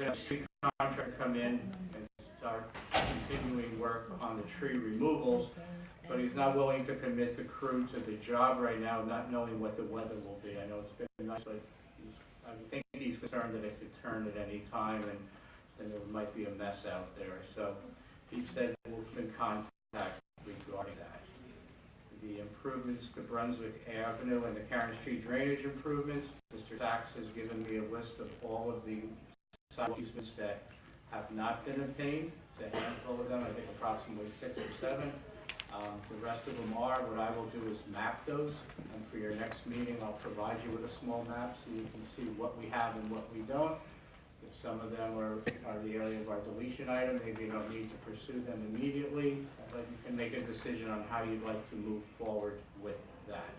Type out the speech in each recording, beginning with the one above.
have a street contractor come in and start continuing work on the tree removals, but he's not willing to commit the crew to the job right now, not knowing what the weather will be. I know it's been nice, but I think he's concerned that it could turn at any time, and then there might be a mess out there. So he said we'll be in contact regarding that. The improvements to Brunswick Avenue and the Karen Street drainage improvements, Mr. Sachs has given me a list of all of the sidewalk easements that have not been obtained. It's a handful of them, I think approximately 6 or 7. The rest of them are. What I will do is map those, and for your next meeting I'll provide you with a small map so you can see what we have and what we don't. If some of them are the area of our deletion item, maybe you don't need to pursue them immediately, but you can make a decision on how you'd like to move forward with that.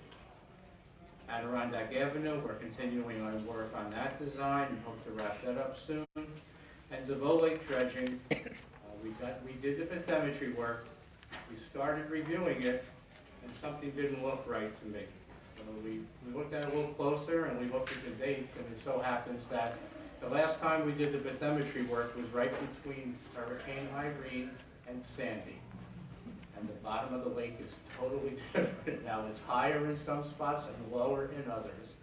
Adirondack Avenue, we're continuing our work on that design and hope to wrap that up soon. And DeVoe Lake dredging, we did the bathymetry work. We started reviewing it, and something didn't look right to me. So we looked at it a little closer, and we looked at the dates, and it so happens that the last time we did the bathymetry work was right between Hurricane Irene and Sandy. And the bottom of the lake is totally different now. It's higher in some spots and lower in others.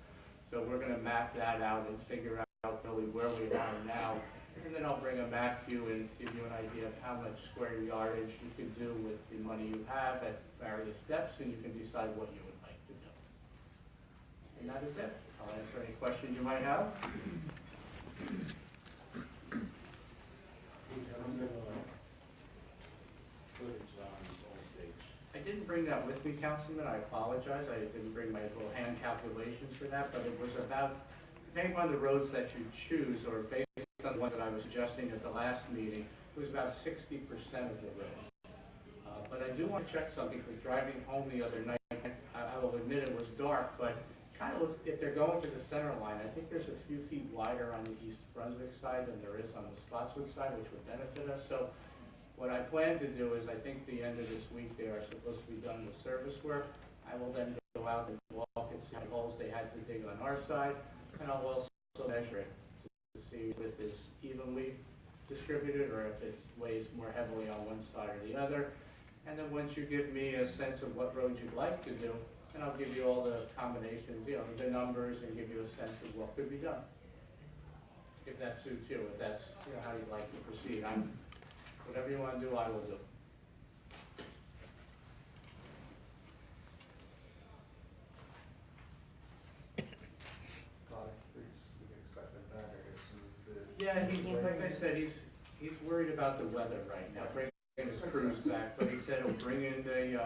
So we're going to map that out and figure out really where we are now. And then I'll bring a map to you and give you an idea of how much square yardage you can do with the money you have at various steps, and you can decide what you would like to do. And that is it. I'll answer any questions you might have. I didn't bring that with me, Councilman. I apologize. I didn't bring my little hand calculations for that, but it was about, depending on the roads that you choose, or based on the ones that I was suggesting at the last meeting, it was about 60% of the road. But I do want to check something, because driving home the other night, I will admit it was dark, but kind of look, if they're going to the center line, I think there's a few feet wider on the East Brunswick side than there is on the Spotswood side, which would benefit us. So what I plan to do is, I think the end of this week they are supposed to be done with service work. I will then go out and walk and see the holes they had to dig on our side, and I'll also measure it to see if it is evenly distributed or if it weighs more heavily on one side or the other. And then once you give me a sense of what roads you'd like to do, and I'll give you all the combinations, the numbers, and give you a sense of what could be done. If that suits you, if that's how you'd like to proceed. Whatever you want to do, I will do. Yeah, like I said, he's worried about the weather right now. Bringing his crews back, but he said he'll bring in the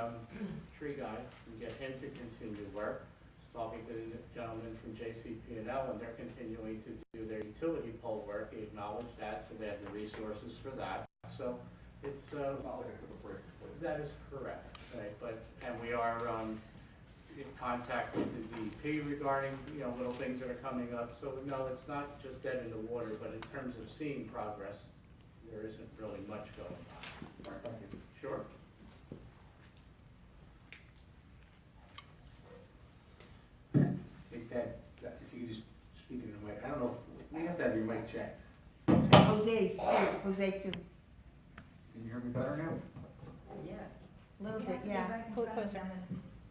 tree guy and get him to continue work. He's talking to the gentleman from JCP&L, and they're continuing to do their utility pole work. He acknowledged that, so they have the resources for that. So it's that is correct, right? And we are in contact with the DEP regarding little things that are coming up. So no, it's not just dead in the water, but in terms of seeing progress, there isn't really much going on. All right, thank you. Sure. Hey, Ted, if you could just speak in the mic. I don't know, we have to have your mic checked. Jose too. Can you hear me better now? Yeah. A little bit, yeah. Pull it closer.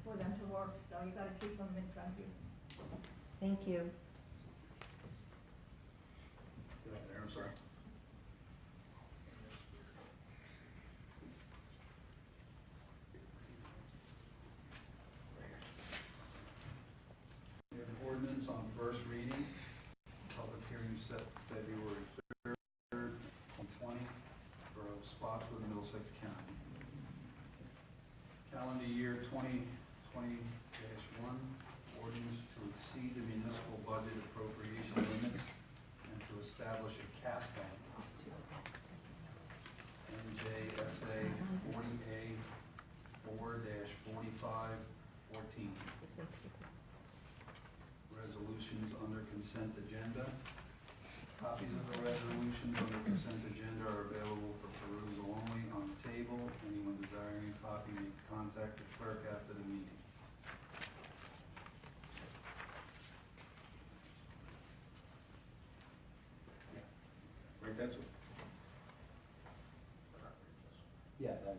For them to work, so you gotta keep them in front of you. Thank you. Go ahead there, I'm sorry. We have an ordinance on first reading. Public hearing set February 3rd, 2020 for Spotswood, Middlesex County. Calendar year 2020-1, ordinance to exceed the municipal budget appropriation limits and to establish a cap bank. NJSA 40A 4-4514. Resolutions under consent agenda. Copies of the resolutions under consent agenda are available for perusal only on the table. Anyone desiring a copy may contact the clerk after the meeting. Right, that's what. Yeah, that.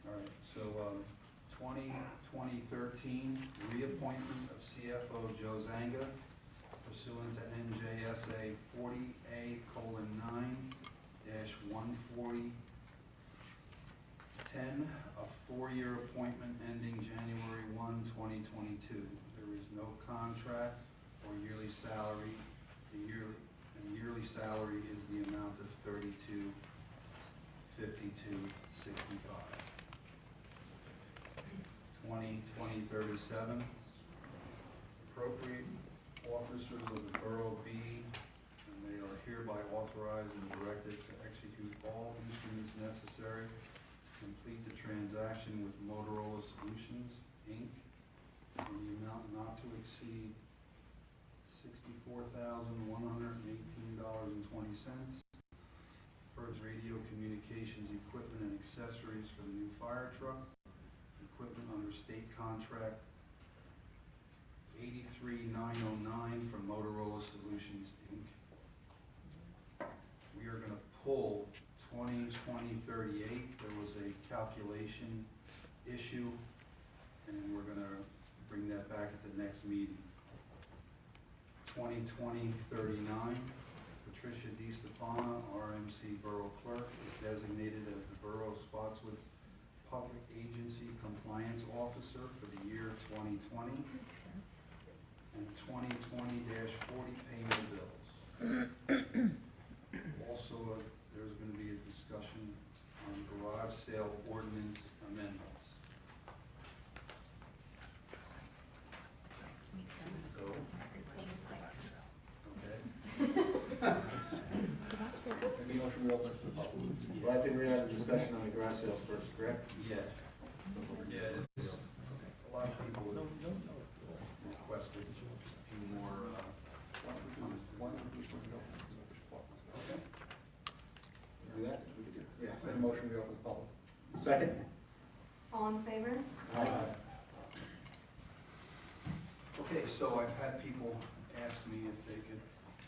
All right, so, 2013 reappointment of CFO Joe Zanga pursuant to NJSA 40A:9-14010, a 4-year appointment ending January 1, 2022. There is no contract or yearly salary. The yearly salary is the amount of $32,5265. 2037, appropriate officers of the Borough be, and they are hereby authorized and directed to execute all instruments necessary to complete the transaction with Motorola Solutions, Inc., in the amount not to exceed $64,118.20. First, radio communications equipment and accessories for the new fire truck. Equipment under state contract 83909 from Motorola Solutions, Inc. We are going to pull 2038. There was a calculation issue, and we're going to bring that back at the next meeting. 2039, Patricia DiStefano, RMC Borough Clerk, is designated as the Borough of Spotswood's Public Agency Compliance Officer for the year 2020, and 2020-40 payment bills. Also, there's going to be a discussion on garage sale ordinance amendments. Go. Any motion to open to the public? Well, I think we're gonna have a discussion on the garage sales first, correct? Yeah. Yeah, it's, a lot of people requested a few more, Do that? Yes, any motion to open to the public? Second? All in favor? Aye. Okay, so I've had people ask me if they could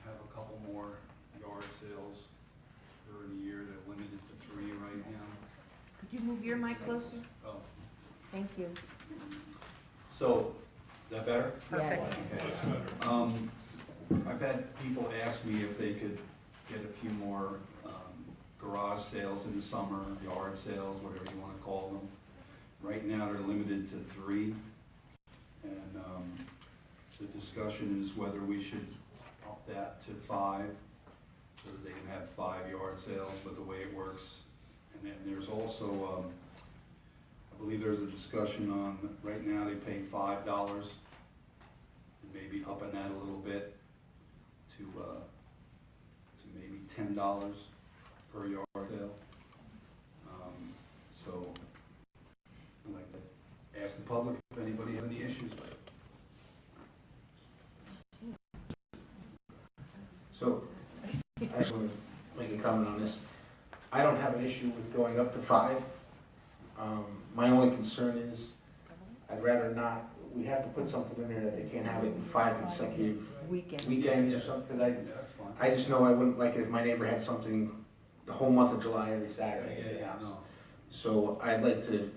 have a couple more yard sales during the year. They're limited to 3 right now. Could you move your mic closer? Oh, Thank you. so, is that better? Perfect. Okay. I've had people ask me if they could get a few more garage sales in the summer, yard sales, whatever you want to call them. Right now, they're limited to 3, and the discussion is whether we should up that to 5, so that they can have 5 yard sales, but the way it works. And then there's also, I believe there's a discussion on, right now they pay $5, and maybe upping that a little bit to maybe $10 per yard sale. So I'd like to ask the public if anybody has any issues with it. So, I just want to make a comment on this. I don't have an issue with going up to 5. My only concern is, I'd rather not, we have to put something in there that they can't have it in 5 consecutive weekends or something, because Yeah, that's fine. I just know I wouldn't like it if my neighbor had something the whole month of July every Saturday at the house. no. So I'd like to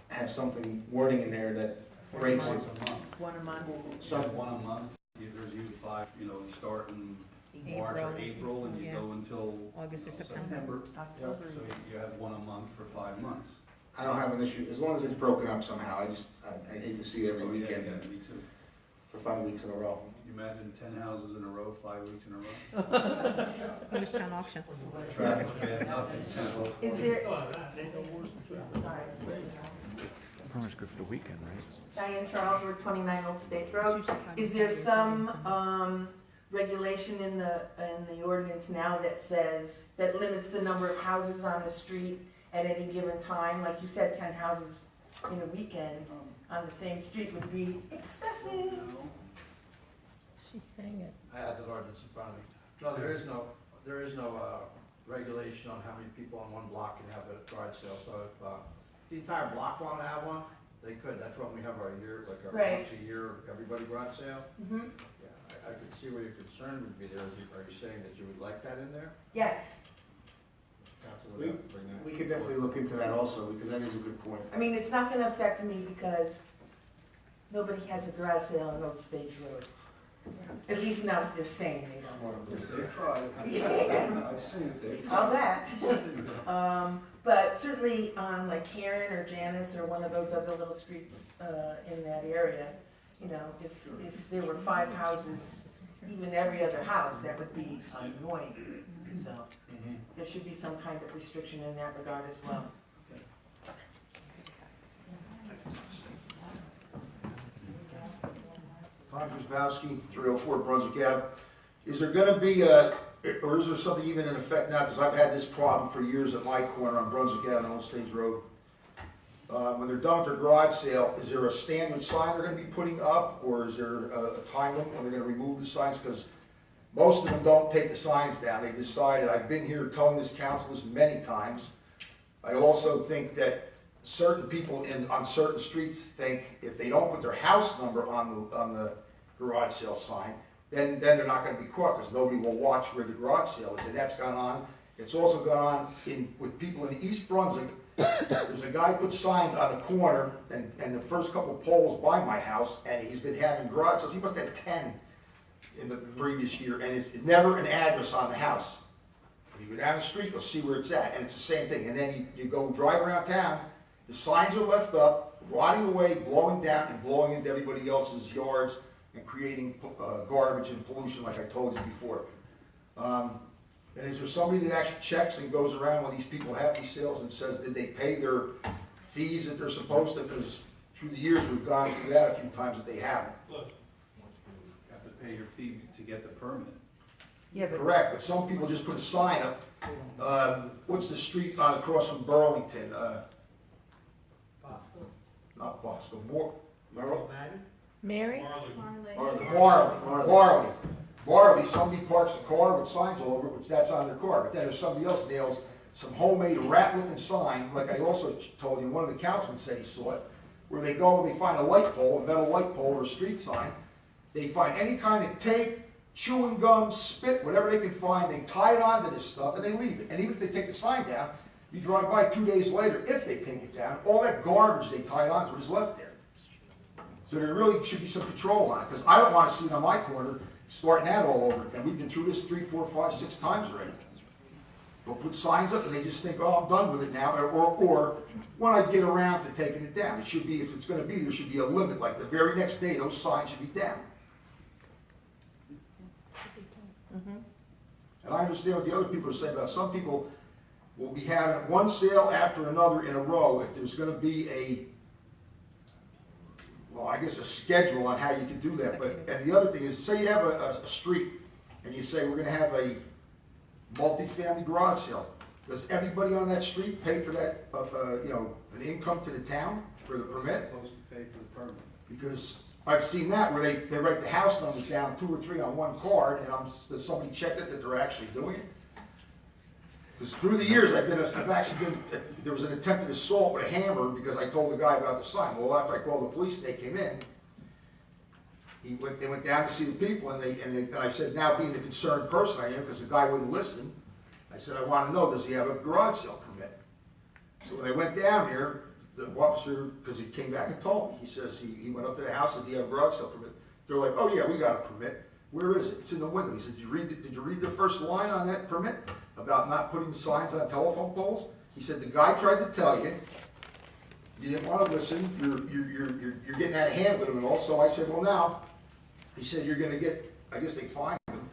have something, wording in there that breaks it. Once a month. One a month. So 1 a month, there's usually 5, you start in March or April, and you yeah. go until August or September. October. So you have 1 a month for 5 months. I don't have an issue, as long as it's broken up somehow. I hate to see it every Oh, yeah, weekend yeah, me too. for 5 weeks in a row. You imagine 10 houses in a row, 5 weeks in a row? Understand auction. Traffic's bad enough in Central. Is there, Pretty much good for the weekend, right? Diane Charles, we're 29 Old States Road. Is there some regulation in the ordinance now that says, that limits the number of houses on the street at any given time? Like you said, 10 houses in a weekend on the same street would be excessive. She's saying it. I have the ordinance in front of me. No, there is no regulation on how many people on one block can have a garage sale. So if the entire block wanted to have one, they could. That's when we have our year, like our Right. once a year, everybody garage sale. Mhm. Yeah, I I could see where your concern would be there. Are you saying that you would like that in there? Yes. Council would have to bring that. We could definitely look into that also, because that is a good point. I mean, it's not gonna affect me because nobody has a garage sale on Old Stage Road. At least not if they're saying they don't. They've tried. Yeah. I've seen it, they've All tried. that. But certainly on like Karen or Janice or one of those other little streets, in that area, you know, if there were 5 houses, even every other house, that would be annoying. So there should be some kind of restriction in that regard as well. Tom Krasbowski, 304 Brunswick Ave. Is there gonna be a, or is there something even in effect now? Because I've had this problem for years at my corner on Brunswick Ave and Old Stage Road. When they're done with their garage sale, is there a standard sign they're gonna be putting up? Or is there a time limit when they're gonna remove the signs? Because most of them don't take the signs down. They decided, I've been here telling this council this many times. I also think that certain people on certain streets think if they don't put their house number on the garage sale sign, then they're not gonna be caught, because nobody will watch where the garage sale is, and that's gone on. It's also gone on with people in East Brunswick. There's a guy who puts signs on the corner, and the first couple of poles by my house, and he's been having garage sales, he must have 10 in the previous year, and it's never an address on the house. When you go down the street, you'll see where it's at, and it's the same thing, and then you go drive around town, the signs are left up, rotting away, blowing down, and blowing into everybody else's yards, and creating garbage and pollution, like I told you before. And is there somebody that actually checks and goes around when these people have these sales and says, did they pay their fees that they're supposed to? Because through the years, we've gone through that a few times that they haven't. You have to pay your fee to get the permit. Yeah, but Correct, but some people just put a sign up. What's the street across from Burlington? Not Bosco, Merle? Mary? Barley, somebody parks a car with signs all over, which that's on their car, but then there's somebody else nails some homemade rat-looking sign, like I also told you, one of the councilmen said he saw it, where they go and they find a light pole, a metal light pole or a street sign, they find any kind of tape, chewing gum, spit, whatever they can find, they tie it onto this stuff and they leave it. And even if they take the sign down, you drive by 2 days later, if they take it down, all that garbage they tied onto is left there. So there really should be some control on it, because I don't want to see it on my corner starting that all over again. We've been through this 3, 4, 5, 6 times already. They'll put signs up and they just think, oh, I'm done with it now, or when I get around to taking it down. It should be, if it's going to be, there should be a limit, like the very next day, those signs should be down. And I understand what the other people are saying about some people will be having one sale after another in a row if there's going to be a, well, I guess a schedule on how you can do that. But, and the other thing is, say you have a street and you say we're going to have a multi-family garage sale. Does everybody on that street pay for that, you know, an income to the town for the permit? Supposed to pay for the permit. Because I've seen that where they write the house numbers down 2 or 3 on one card, and does somebody check that they're actually doing it? Because through the years, I've actually been, there was an attempted assault with a hammer because I told the guy about the sign. Well, after I called the police, they came in. They went down to see the people, and I said, now being the concerned person I am, because the guy wouldn't listen, I said, I want to know, does he have a garage sale permit? So when they went down there, the officer, because he came back and told me, he says he went up to the house and said, do you have a garage sale permit? They're like, oh yeah, we got a permit. Where is it? It's in the window. He said, did you read the first line on that permit about not putting signs on telephone poles? He said, the guy tried to tell you, you didn't want to listen, you're getting out of hand with him and all. So I said, well now, he said, you're going to get, I guess they fined him.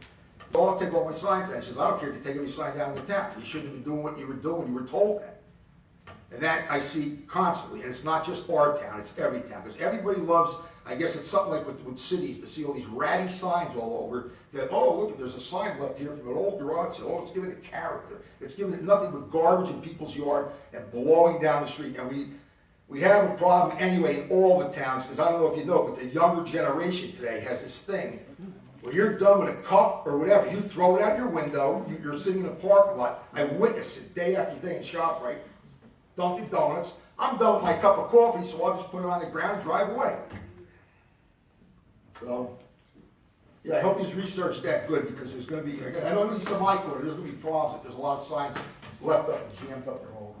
So I'll take all my signs down. He says, I don't care if you take every sign down in the town. You shouldn't have been doing what you were doing. You were told that. And that I see constantly. And it's not just our town, it's every town. Because everybody loves, I guess it's something like with cities, to see all these ratty signs all over that, oh, look, there's a sign left here from an old garage sale. Oh, it's giving it character. It's giving it nothing but garbage in people's yard and blowing down the street. And we have a problem anyway in all the towns, because I don't know if you know, but the younger generation today has this thing. When you're done with a cup or whatever, you throw it out your window, you're sitting in a parking lot. I witness it day after day in ShopRite, Dunkin' Donuts. I'm done with my cup of coffee, so I'll just put it on the ground and drive away. So, Yeah, I hope he's researched that good, because there's gonna be, I don't need some high court, there's gonna be problems, there's a lot of signs left up and jammed up there all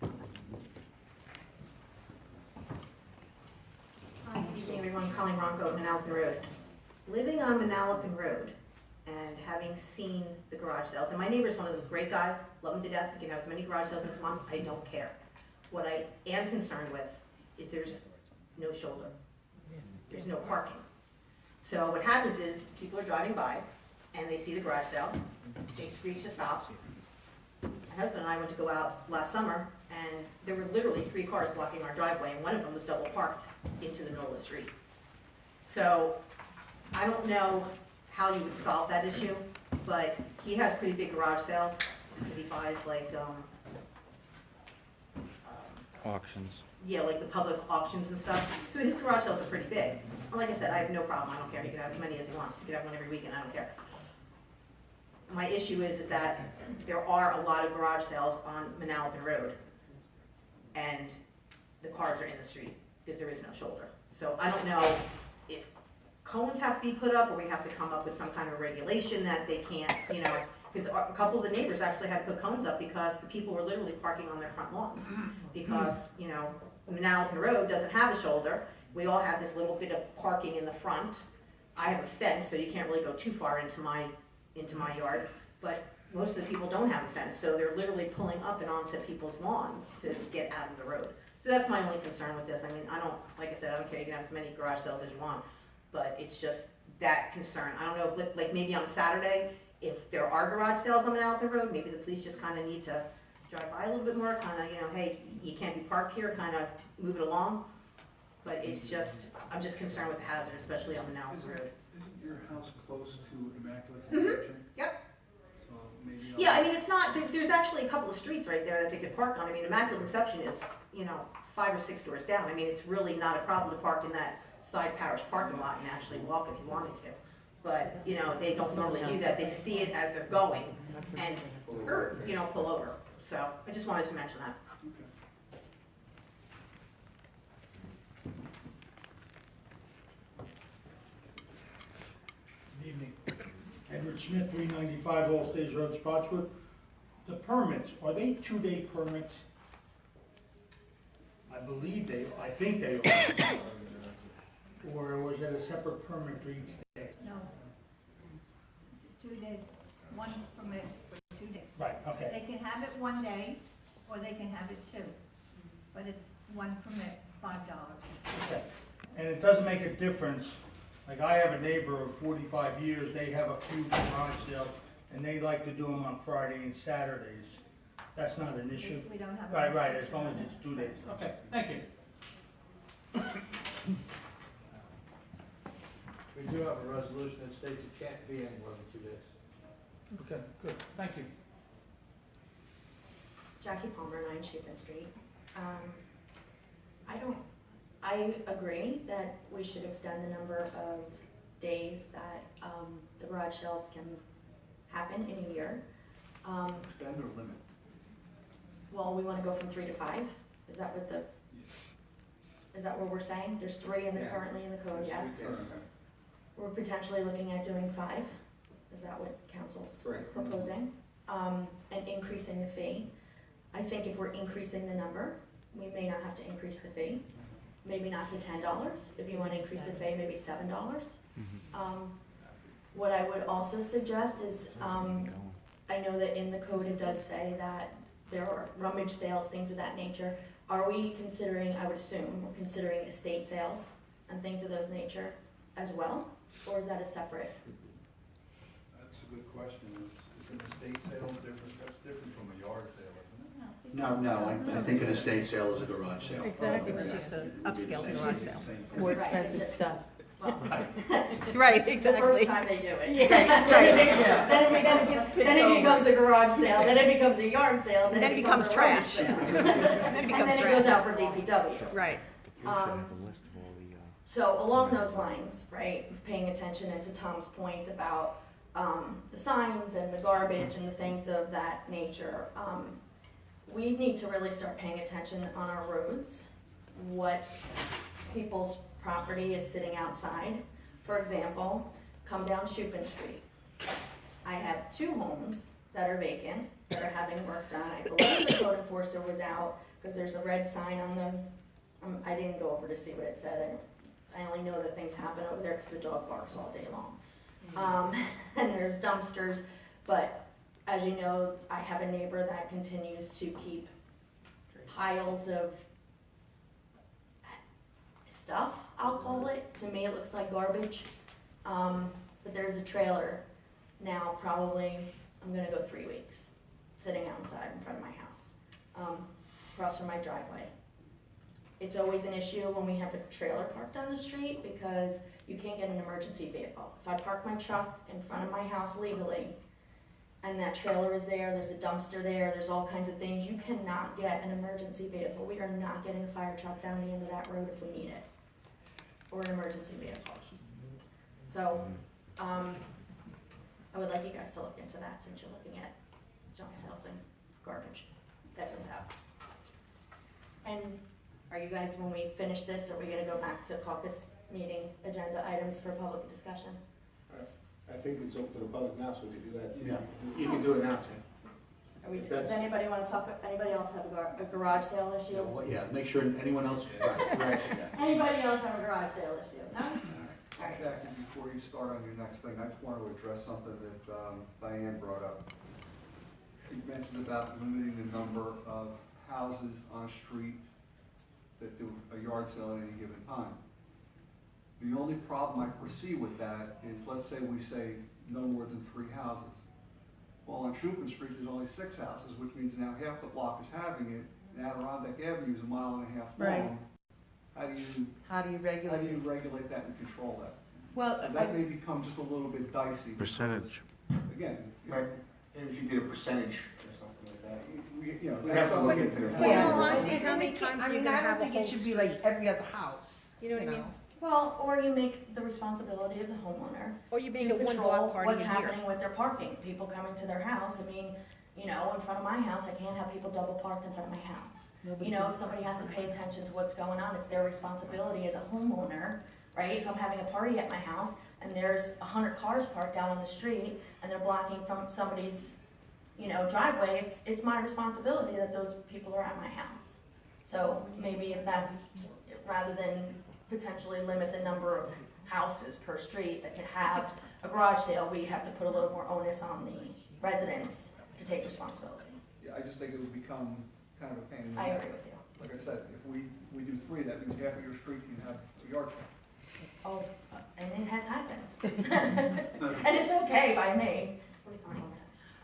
the time. Hi, good evening, everyone. Colleen Ronco, Manalapan Road. Living on Manalapan Road and having seen the garage sales, and my neighbor's one of those great guy, love him to death, he can have as many garage sales as he wants, I don't care. What I am concerned with is there's no shoulder. There's no parking. So what happens is, people are driving by and they see the garage sale, they screech to stop. My husband and I went to go out last summer, and there were literally 3 cars blocking our driveway, and one of them was double parked into the middle of the street. So, I don't know how you would solve that issue, but he has pretty big garage sales, because he buys like, Auctions. yeah, like the public auctions and stuff. So his garage sales are pretty big. And like I said, I have no problem, I don't care, he can have as many as he wants, he can have one every weekend, I don't care. My issue is that there are a lot of garage sales on Manalapan Road, and the cars are in the street, because there is no shoulder. So I don't know if cones have to be put up, or we have to come up with some kind of regulation that they can't, you know, because a couple of the neighbors actually had to put cones up because the people were literally parking on their front lawns. Because, you know, Manalapan Road doesn't have a shoulder, we all have this little bit of parking in the front. I have a fence, so you can't really go too far into my yard, but most of the people don't have a fence, so they're literally pulling up and onto people's lawns to get out of the road. So that's my only concern with this. I mean, I don't, like I said, I don't care, you can have as many garage sales as you want, but it's just that concern. I don't know if, like, maybe on Saturday, if there are garage sales on Manalapan Road, maybe the police just kind of need to drive by a little bit more, kind of, you know, hey, you can't be parked here, kind of move it along. But it's just, I'm just concerned with the hazard, especially on Manalapan Road. Isn't your house close to Immaculate Conception? Yep. So maybe. Yeah, I mean, it's not, there's actually a couple of streets right there that they could park on. I mean, Immaculate Conception is, you know, 5 or 6 doors down. I mean, it's really not a problem to park in that side parish parking lot and actually walk if you wanted to. But, you know, they don't normally do that. They see it as they're going and, you know, pull over. So I just wanted to mention that. Good evening. Edward Smith, 395 Old Stage Road, Spotswood. The permits, are they 2-day permits? I think they are. Or was it a separate permit for each day? No. 2 days, one permit for 2 days. Right, okay. They can have it 1 day, or they can have it 2. But it's one permit, $5. Okay. And it doesn't make a difference, like I have a neighbor of 45 years, they have a few garage sales, and they like to do them on Friday and Saturdays. That's not an issue? We don't have. a Right, as restriction long on as that. it's 2 days. Okay, thank you. We do have a resolution that states it can't be any more than 2 days. Okay, good, thank you. Jackie Palmer, 9 Chapin Street. I agree that we should extend the number of days that the garage sales can happen in a year. Extend or limit? Well, we want to go from 3 to 5. Is that what is that what we're saying? There's 3 in the, Yeah. currently in the code, yes? Yes. We're potentially looking at doing 5. Is that what council's Right. proposing? And increasing the fee. I think if we're increasing the number, we may not have to increase the fee. Maybe not to $10. If you want to increase the fee, maybe $7. What I would also suggest is, I know that in the code it does say that there are rummage sales, things of that nature. Are we considering, I would assume, we're considering estate sales and things of those nature as well? Or is that a separate? That's a good question. Is an estate sale different? That's different from a yard sale, isn't it? No, I think an estate sale is a garage sale. Exactly, it's just an upscale garage sale. Same thing. More Right, expensive it's a- stuff. Right, exactly. The first time they do it. Yeah, right. Then it becomes a garage sale, then it becomes a yard sale, Then it a becomes rummage trash. sale. Then it And becomes then it goes trash. out for DPW. Right. We should have a list of all the, So along those lines, right, paying attention, and to Tom's point about the signs and the garbage and the things of that nature, we need to really start paying attention on our roads, what people's property is sitting outside. For example, come down Shupin Street. I have 2 homes that are vacant, that are having work done. I believe the code enforcer was out, because there's a red sign on them. I didn't go over to see what it said. I only know that things happen over there because the dog barks all day long. And there's dumpsters, but as you know, I have a neighbor that continues to keep piles of stuff, I'll call it. To me, it looks like garbage. But there's a trailer now, probably, I'm gonna go 3 weeks, sitting outside in front of my house, across from my driveway. It's always an issue when we have a trailer parked on the street because you can't get an emergency vehicle. If I park my truck in front of my house legally, and that trailer is there, there's a dumpster there, there's all kinds of things, you cannot get an emergency vehicle. We are not getting a fire truck down the end of that road if we need it, or an emergency vehicle. So, I would like you guys to look into that since you're looking at junk sales and garbage that goes out. And are you guys, when we finish this, are we gonna go back to caucus meeting agenda items for public discussion? I think it's open to the public now, so we can do that. Yeah. You can do it now, Tim. Are we, That's- does anybody wanna talk, anybody else have a garage sale issue? Yeah, well, yeah, make sure anyone else, Right. Anybody else have a garage sale issue? No? All right. Jackie, before you start on your next thing, I just want to address something that Diane brought up. She mentioned about limiting the number of houses on a street that do a yard sale at any given time. The only problem I foresee with that is, let's say we say no more than 3 houses. Well, on Shupin Street, there's only 6 houses, which means now half the block is having it, and Adirondack Avenue is a 1.5 miles Right. Um, long. How do you How do you regulate? regulate that and control that? Well, So that may become just a little bit dicey. Percentage. Again, Right. Maybe if you did a percentage or something like that. you know. We have to look into the Yeah. formula. Well, honestly, how many times I are you mean, gonna I don't have a think it whole should be like street? every other house. You know what I mean? Well, or you make the responsibility of the homeowner Or you make to it one control block party a what's year. happening with their parking, people coming to their house. I mean, you know, in front of my house, I can't have people double parked in front of my house. You know, somebody has to pay attention to what's going on. It's their responsibility as a homeowner, right? If I'm having a party at my house and there's 100 cars parked down on the street and they're blocking from somebody's, you know, driveway, it's my responsibility that those people are at my house. So maybe if that's, rather than potentially limit the number of houses per street that could have a garage sale, we have to put a little more onus on the residents to take responsibility. Yeah, I just think it would become kind of a pain in the I neck. agree with you. Like I said, if we do 3, that means half of your street can have a yard sale. Oh, and it has happened. And it's okay by me.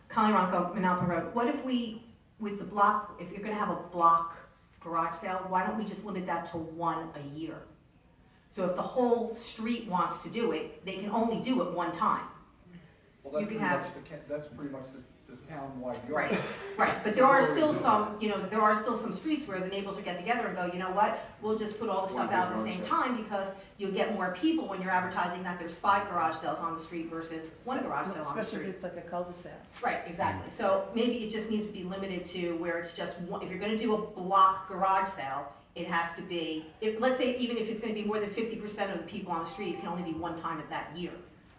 Connie Ronco, Manalpa Road, what if we, with the block, if you're gonna have a block garage sale, why don't we just limit that to 1 a year? So if the whole street wants to do it, they can only do it 1 time. Well, You can have- that's pretty much the town-wide yard. Right, sale. right, but there are still some, you know, there are still some streets where the neighbors will get together and go, you know what, we'll just put all the stuff out at the same time because you'll get more people when you're advertising that there's 5 garage sales on the street versus 1 garage sale on the Especially if street. it's like a cul-de-sac. Right, exactly, so maybe it just needs to be limited to where it's just one, if you're gonna do a block garage sale, it has to be, if, let's say even if it's gonna be more than 50% of the people on the street, it can only be 1 time at that year.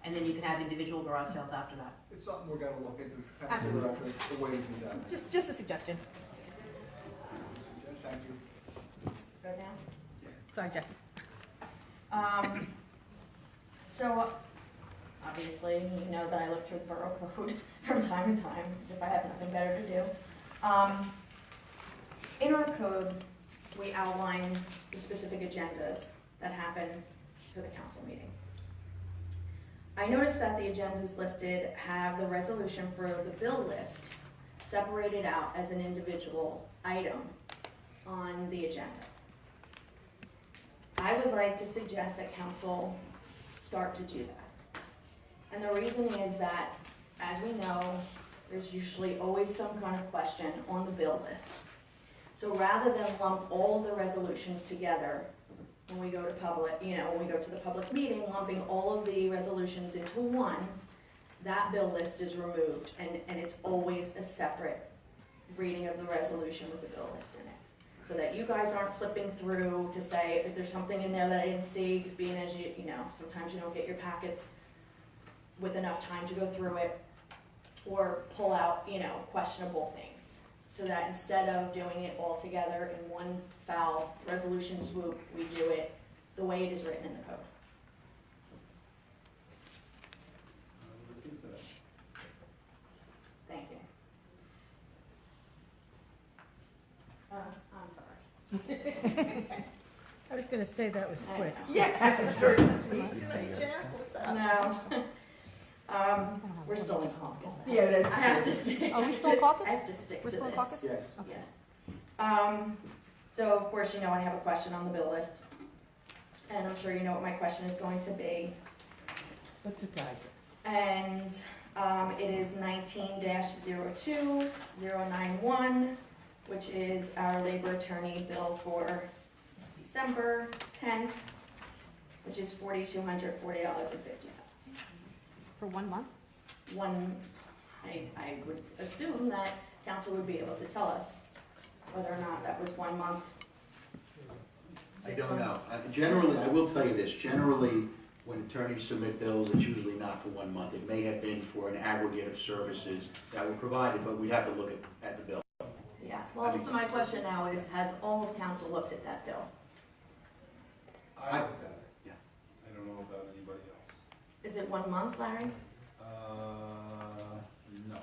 And then you can have individual garage sales after that. It's something we're gonna look into, kind of figure out the way to do that. Just a suggestion. Thank you. Go down. Sorry, Jackie. So, obviously, you know that I look through the borough code from time to time, as if I have nothing better to do. In our code, we outline the specific agendas that happen for the council meeting. I noticed that the agendas listed have the resolution for the bill list separated out as an individual item on the agenda. I would like to suggest that council start to do that. And the reason is that, as we know, there's usually always some kind of question on the bill list. So rather than lump all the resolutions together when we go to public, you know, when we go to the public meeting, lumping all of the resolutions into one, that bill list is removed, and it's always a separate reading of the resolution with the bill list in it. so that you guys aren't flipping through to say, is there something in there that I didn't see? Because being as you know, sometimes you don't get your packets with enough time to go through it, or pull out, questionable things. So that instead of doing it all together in one foul resolution swoop, we do it the way it is written in the code. Look into that. Thank you. I'm sorry. I was gonna say that was I quick. know. Yeah. No. We're still in caucus. Yeah, that's I have to stick. Are we still in caucus? I have to stick We're to still in this. caucus? Yes. Yeah. So of course, I have a question on the bill list. And I'm sure you know what my question is going to be. What surprise? And, it is 19-02091, which is our labor attorney bill for December 10th, which is $4,240.50. For 1 month? I would assume that council would be able to tell us whether or not that was 1 month. I 6 don't know. months. Generally, I will tell you this, generally, when attorneys submit bills, it's usually not for 1 month. It may have been for an aggregate of services that were provided, but we'd have to look at the bill. Yeah, well, so my question now is, has all of council looked at that bill? I looked at it. Yeah. I don't know about anybody else. Is it 1 month, Larry? No.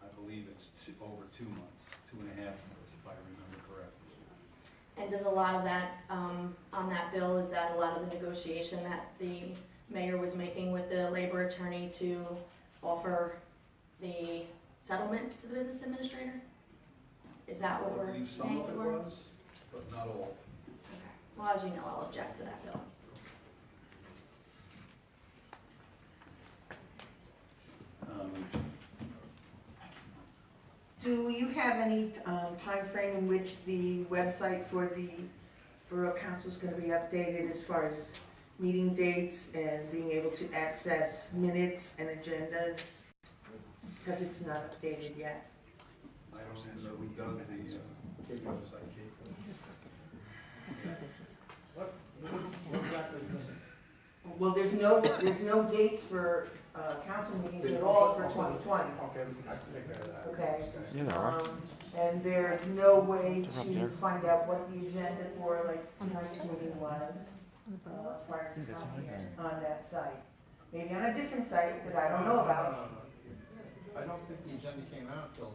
I believe it's over 2 months, 2.5 months, if I remember correctly. And does a lot of that, on that bill, is that a lot of the negotiation that the mayor was making with the labor attorney to offer the settlement to the business administrator? Is that what I we're believe some paying of it for? was, but not all. Okay. Well, as you know, I'll object to that bill. Do you have any time frame in which the website for the Borough Council is going to be updated as far as meeting dates and being able to access minutes and agendas? Because it's not updated yet. I don't know who does the website. What exactly does it? Well, there's no dates for council meetings at all for 2020. Okay, I can take care of that. Okay. Yeah, there are. And there's no way They're up there. to find out what the agenda for like tonight's meeting was prior to comment on that site. Maybe on a different site that I don't know about. I don't think the agenda came out till.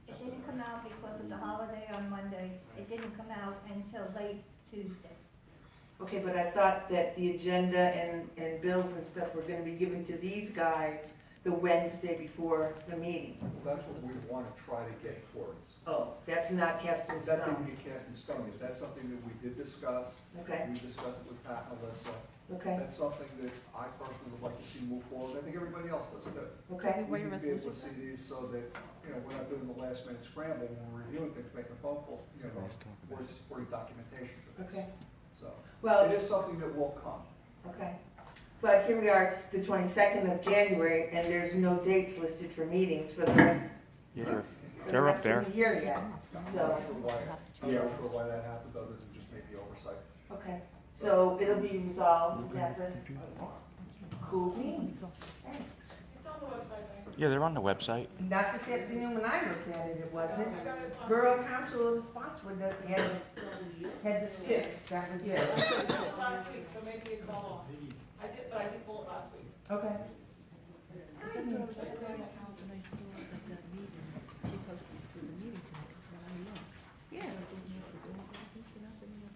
It didn't come out because of the holiday on Monday. It didn't come out until late Tuesday. Okay, but I thought that the agenda and bills and stuff were gonna be given to these guys the Wednesday before the meeting. That's what we want to try to get towards. Oh, that's not cast in That stone. didn't get cast in stone. If that's something that we did discuss, Okay, we discussed it with Pat and Alyssa. okay, That's something that I personally would like to see move forward. I think everybody else does too. okay. We need to be able to see these so that, we're not doing the last minute scramble when we're reviewing things, making phone calls, we're just supporting documentation for this. Okay, So, well, it is something that will come. okay. But here we are, it's the 22nd of January, and there's no dates listed for meetings for the rest, Yeah, for the they're up rest there. of the year yet. I'm So, not sure why, I'm not sure why that happened, other than just maybe oversight. okay, so it'll be resolved, is that the cool beans? Thanks. Yeah, they're on the website. Not this afternoon when I looked at it, it wasn't. Borough Council response would have had the 6th, that was it. Last week, so maybe it fell off. I did pull it last week. Okay.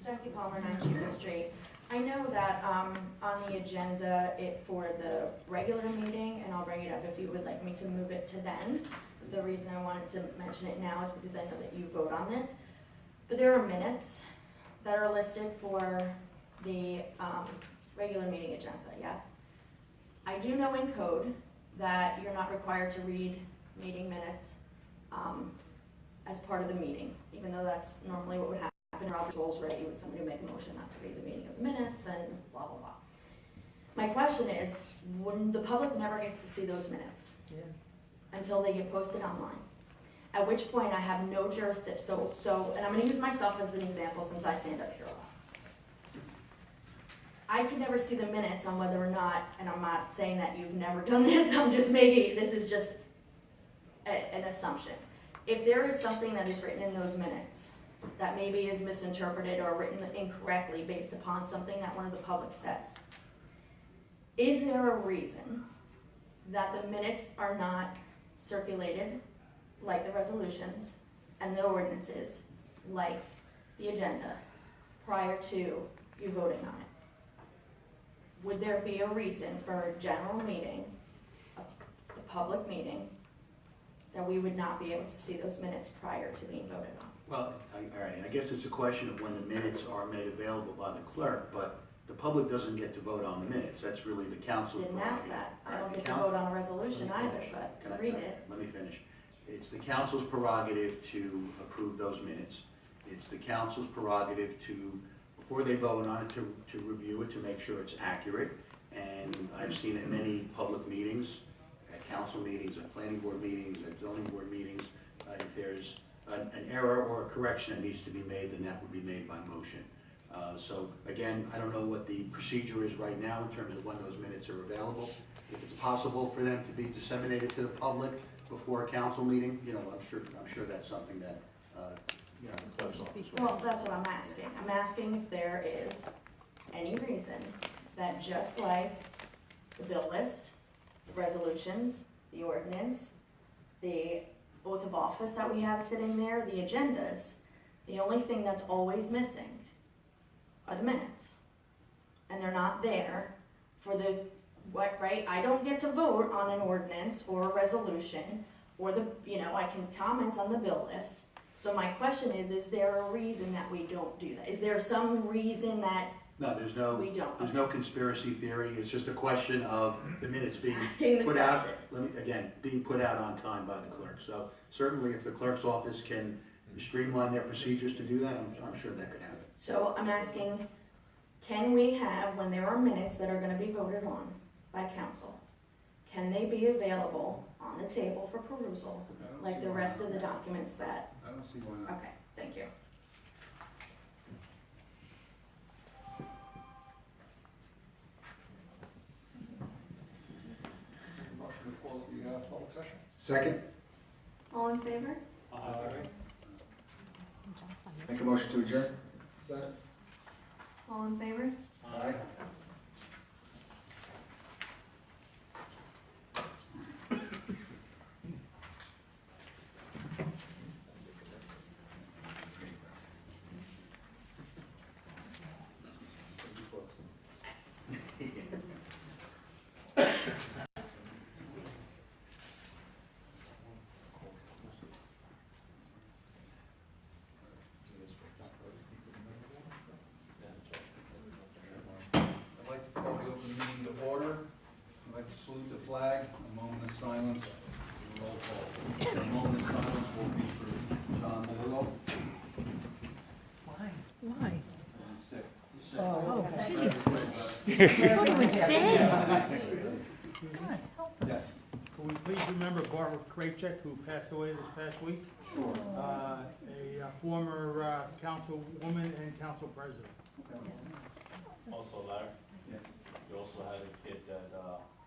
Jackie Palmer, 9 Chico Street. I know that on the agenda, for the regular meeting, and I'll bring it up if you would like me to move it to then. The reason I wanted to mention it now is because I know that you vote on this. But there are minutes that are listed for the regular meeting agenda, yes? I do know in code that you're not required to read meeting minutes as part of the meeting, even though that's normally what would happen. In Robert's rules, right, you would somebody make a motion not to read the meeting of the minutes and blah, blah, blah. My question is, when the public never gets to see those minutes until they get posted online. at which point I have no jurisdiction. So, and I'm gonna use myself as an example since I stand up here a lot. I can never see the minutes on whether or not, and I'm not saying that you've never done this, I'm just making, this is just an assumption. If there is something that is written in those minutes that maybe is misinterpreted or written incorrectly based upon something that one of the public says, is there a reason that the minutes are not circulated like the resolutions and the ordinances, like the agenda, prior to you voting on it? Would there be a reason for a general meeting, a public meeting, that we would not be able to see those minutes prior to being voted on? Well, all right, I guess it's a question of when the minutes are made available by the clerk, but the public doesn't get to vote on the minutes. That's really the council's Didn't prerogative. ask that. I don't Right, get the to coun- vote on a resolution Let me either, finish. but Can I- read it. Let me finish. It's the council's prerogative to approve those minutes. It's the council's prerogative to, before they vote on it, to review it, to make sure it's accurate. And I've seen at many public meetings, at council meetings, at planning board meetings, at zoning board meetings, if there's an error or a correction that needs to be made, then that would be made by motion. So again, I don't know what the procedure is right now in terms of when those minutes are available. If it's possible for them to be disseminated to the public before a council meeting, you know, I'm sure that's something that, you know, the clerk's office would. Well, that's what I'm asking. I'm asking if there is any reason that just like the bill list, the resolutions, the ordinance, the oath of office that we have sitting there, the agendas, the only thing that's always missing are the minutes. And they're not there for the, what, right? I don't get to vote on an ordinance or a resolution or the, you know, I can comment on the bill list. So my question is there a reason that we don't do that? Is there some reason that No, we don't? there's no conspiracy theory. It's just a question of the minutes being Asking the put out, question. being put out on time by the clerk. So certainly if the clerk's office can streamline their procedures to do that, I'm sure that could happen. So I'm asking, can we have, when there are minutes that are gonna be voted on by council, can they be available on the table for perusal, like the rest of the documents that? I don't see why not. Okay, thank you. Motion to close the public session? Second, All in favor? make a motion to adjourn? Second. All in favor? Aye. I'd like to call the open meeting to order. I'd like to salute the flag, a moment of silence, and roll call. A moment of silence will be for John DeLillo. Why? He's sick. Oh, jeez. I thought he was dead. Yes. Can we please remember Barbara Kraychek, who passed away this past week? Sure. A former councilwoman and council president. Also, Larry, Yeah. you also had a kid that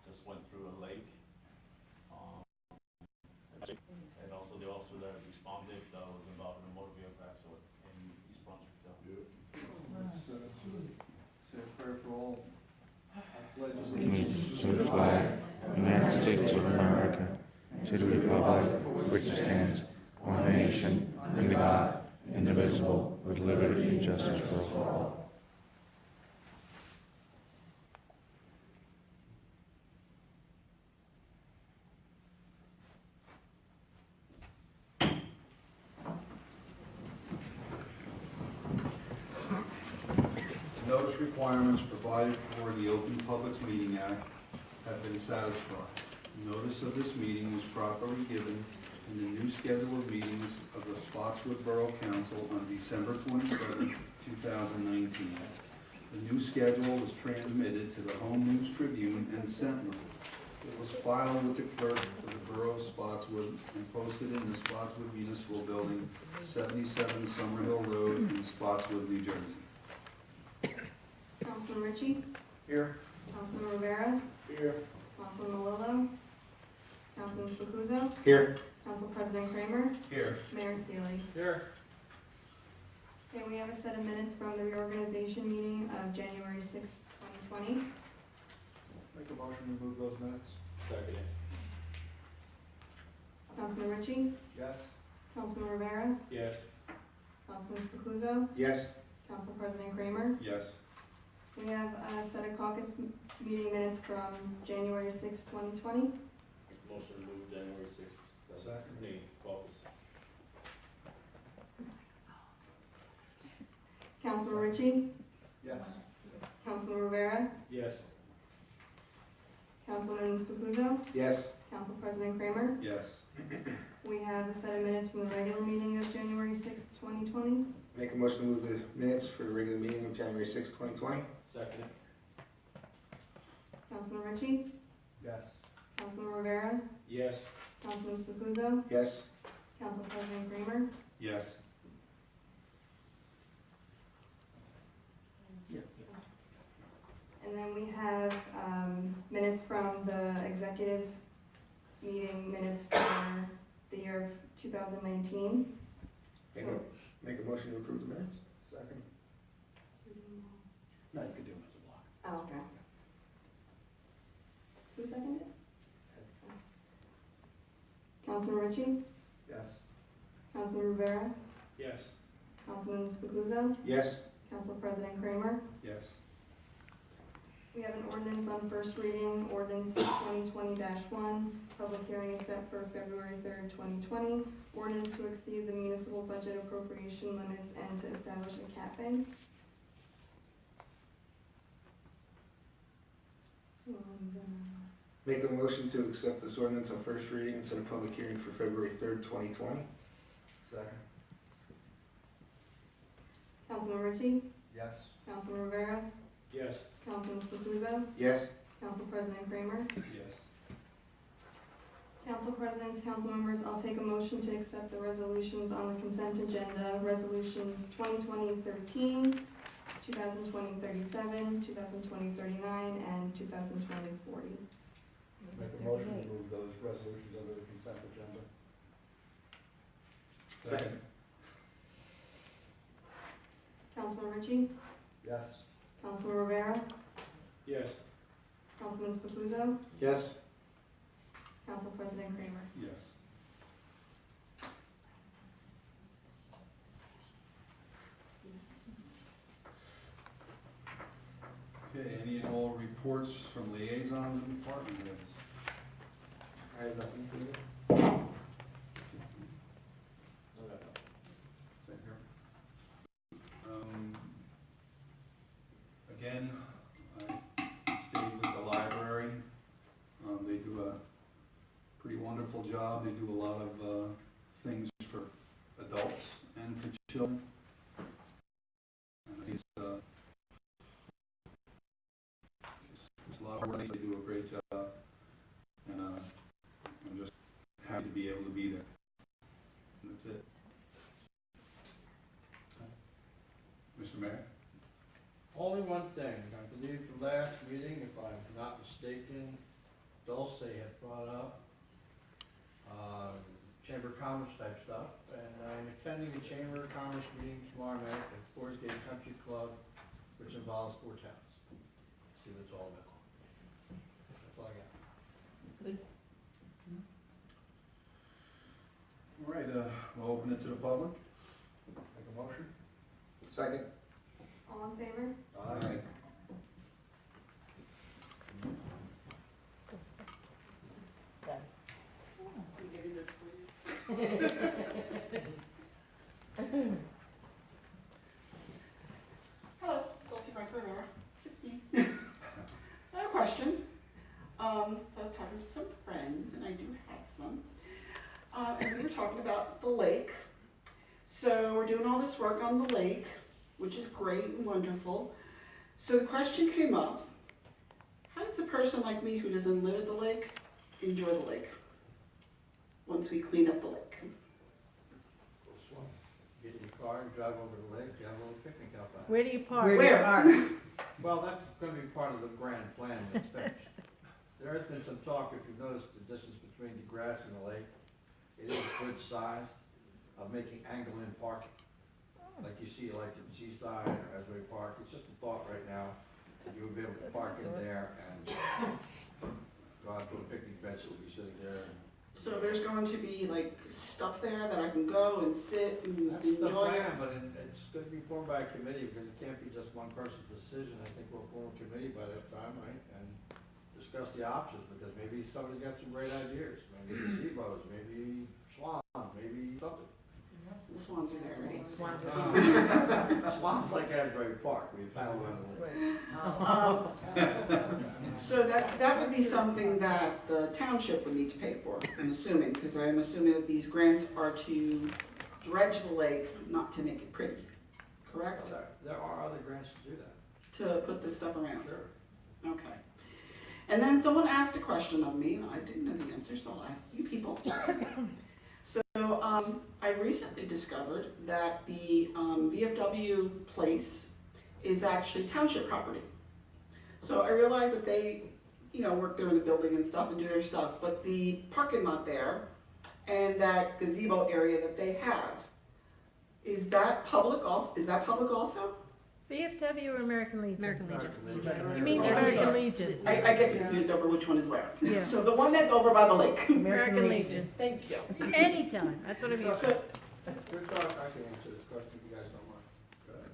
just went through a lake. And also the officer that responded that was involved in a motor vehicle accident in East Brunswick too. Let's say a prayer for all. I pledge Allegiance to the flag of the United States of America, to the republic for which it stands, one nation, under God, indivisible, with liberty and justice for all. Notice requirements provided for the Open Public Meeting Act have been satisfied. Notice of this meeting was properly given in the new schedule of meetings of the Spotswood Borough Council on December 27, 2019. The new schedule was transmitted to the Home News Tribune and Sentinel. It was filed with the clerk of the borough of Spotswood and posted in the Spotswood Municipal Building, 77 Summerhill Road in Spotswood, New Jersey. Councilman Ritchie, Here. Councilman Rivera, Here. Councilman Malillo, Councilman Spacuzzo, Here. Council President Kramer, Here. Mayor Sealy. Here. Okay, we have a set of minutes from the reorganization meeting of January 6th, 2020. Make a motion to move those minutes. Second. Councilman Ritchie, Yes. Councilman Rivera, Yes. Councilman Spacuzzo, Yes. Council President Kramer. Yes. We have a set of caucus meeting minutes from January 6th, 2020. Motion to move January 6th. Second. Me, Caucus. Councilman Ritchie, Yes. Councilman Rivera, Yes. Councilman Spacuzzo, Yes. Council President Kramer. Yes. We have a set of minutes from the regular meeting of January 6th, 2020. Make a motion to move the minutes for the regular meeting of January 6, 2020. Second. Councilman Ritchie, Yes. Councilman Rivera, Yes. Councilman Spacuzzo, Yes. Council President Kramer. Yes. And then we have minutes from the executive meeting minutes for the year of 2019. Make So, a motion to approve the minutes. Second. No, you could do them as a block. oh, okay. Who seconded it? Councilman Ritchie, Yes. Councilman Rivera, Yes. Councilman Spacuzzo, Yes. Council President Kramer. Yes. We have an ordinance on first reading, ordinance 2020-1. Public hearing is set for February 3rd, 2020. Ordinance to exceed the municipal budget appropriation limits and to establish a cap bank. Make a motion to accept this ordinance on first reading and set a public hearing for February 3rd, 2020. Second. Councilman Ritchie, Yes. Councilman Rivera, Yes. Councilman Spacuzzo, Yes. Council President Kramer. Yes. Council Presidents, council members, I'll take a motion to accept the resolutions on the consent agenda. Resolutions 2020-13, 2020-37, 2020-39, and 2020-40. Make a motion to move those resolutions under the consent agenda. Second. Councilman Ritchie, Yes. Councilman Rivera, Yes. Councilman Spacuzzo, Yes. Council President Kramer. Yes. Okay, any and all reports from liaisons and department heads? I have nothing for you. Same here. Again, I stayed with the library. They do a pretty wonderful job. They do a lot of things for adults and for children. And I think it's a lot of work. They do a great job. And I'm just happy to be able to be there. And that's it. Mr. Mayor? Only one thing, I believe the last meeting, if I'm not mistaken, Dulce had brought up Chamber of Commerce type stuff, and I'm attending a Chamber of Commerce meeting tomorrow night at Forest Gate Country Club, which involves 4 towns. See what it's all about. That's all I got. All right, we'll open it to the public. Make a motion. Second. All in favor? Aye. Hello, Dulcie Rivera. It's me. I have a question. I was talking to some friends, and I do have some. And we were talking about the lake. So we're doing all this work on the lake, which is great and wonderful. So the question came up, how does a person like me who doesn't live at the lake enjoy the lake? once we clean up the lake. Get in your car and drive over to the lake, you have a little picnic out back. Where do you park? Where? Well, that's gonna be part of the grand plan that's finished. There has been some talk, if you've noticed the distance between the grass and the lake, it is a good size of making angle-in parking. Like you see like in Seaside or Asbury Park, it's just a thought right now that you would be able to park in there and go out to a picnic bench that will be sitting there. So there's going to be like stuff there that I can go and sit and That's the enjoy it? plan, but it's gonna be formed by a committee because it can't be just one person's decision. I think we'll form a committee by that time, right? And discuss the options, because maybe somebody's got some great ideas. Maybe gazebos, maybe swans, maybe something. The swans are there already. Swans like Asbury Park, we paddle around the lake. So that would be something that the township would need to pay for, I'm assuming, because I'm assuming that these grants are to dredge the lake, not to make it pretty, correct? There are other grants to do that. To put this stuff around? Sure. Okay. And then someone asked a question of me, and I didn't know the answer, so I'll ask you people. So I recently discovered that the VFW place is actually township property. So I realized that they, work there in the building and stuff and do their stuff, but the parking lot there and that gazebo area that they have, is that public also? VFW or American Legion? American Legion. You mean the American Legion? I get confused over which one is where. Yeah. So the one that's over by the lake. American Legion. Thank you. Anytime, that's what I'm here for. We're talking, I can answer this question if you guys don't mind. Go ahead.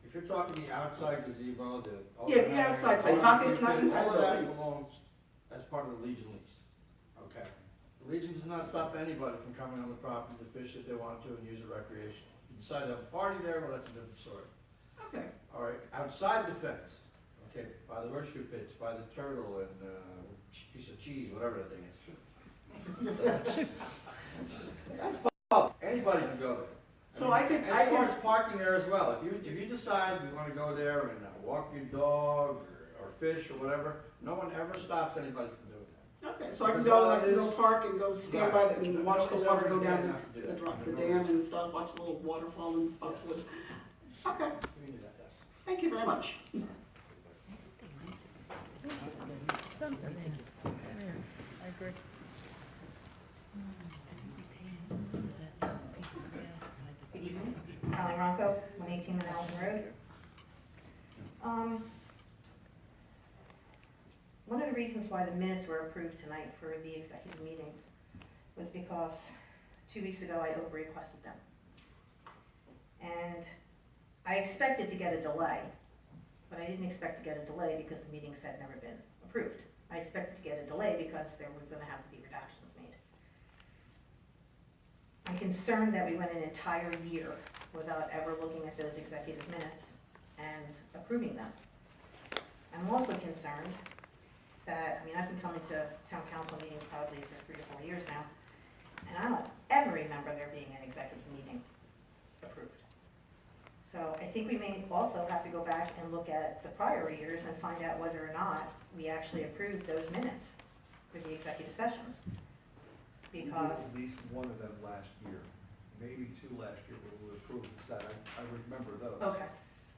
If you're talking the outside gazebo, Yeah, the outside place, not inside the all of that building. belongs as part of the Legion lease. Okay. The Legion does not stop anybody from coming on the property to fish if they want to and use it recreationally. If you decide to have a party there, well, that's a different story. Okay. All right, outside the fence, okay, by the horseshoe pits, by the turtle and piece of cheese, whatever that thing is. That's public. Anybody can go there. So I could- As far as parking there as well, if you decide you want to go there and walk your dog or fish or whatever, no one ever stops anybody from doing that. Okay, so I can go, park and go stand by the, and watch the water go down the dam and stuff, watch the little waterfall and stuff. Okay, thank you very much. Something, yeah. I agree. Good evening, Sally Ronco, 118 Manhattan Road. One of the reasons why the minutes were approved tonight for the executive meetings was because 2 weeks ago I over-requested them. And I expected to get a delay, but I didn't expect to get a delay because the meetings had never been approved. I expected to get a delay because there was going to have to be redactions made. I'm concerned that we went an entire year without ever looking at those executive minutes and approving them. I'm also concerned that, I've been coming to town council meetings probably for 3 or 4 years now, and I don't ever remember there being an executive meeting approved. So I think we may also have to go back and look at the prior years and find out whether or not we actually approved those minutes for the executive sessions. Because At least one of them last year, maybe 2 last year, where we approved the set, I remember those. okay.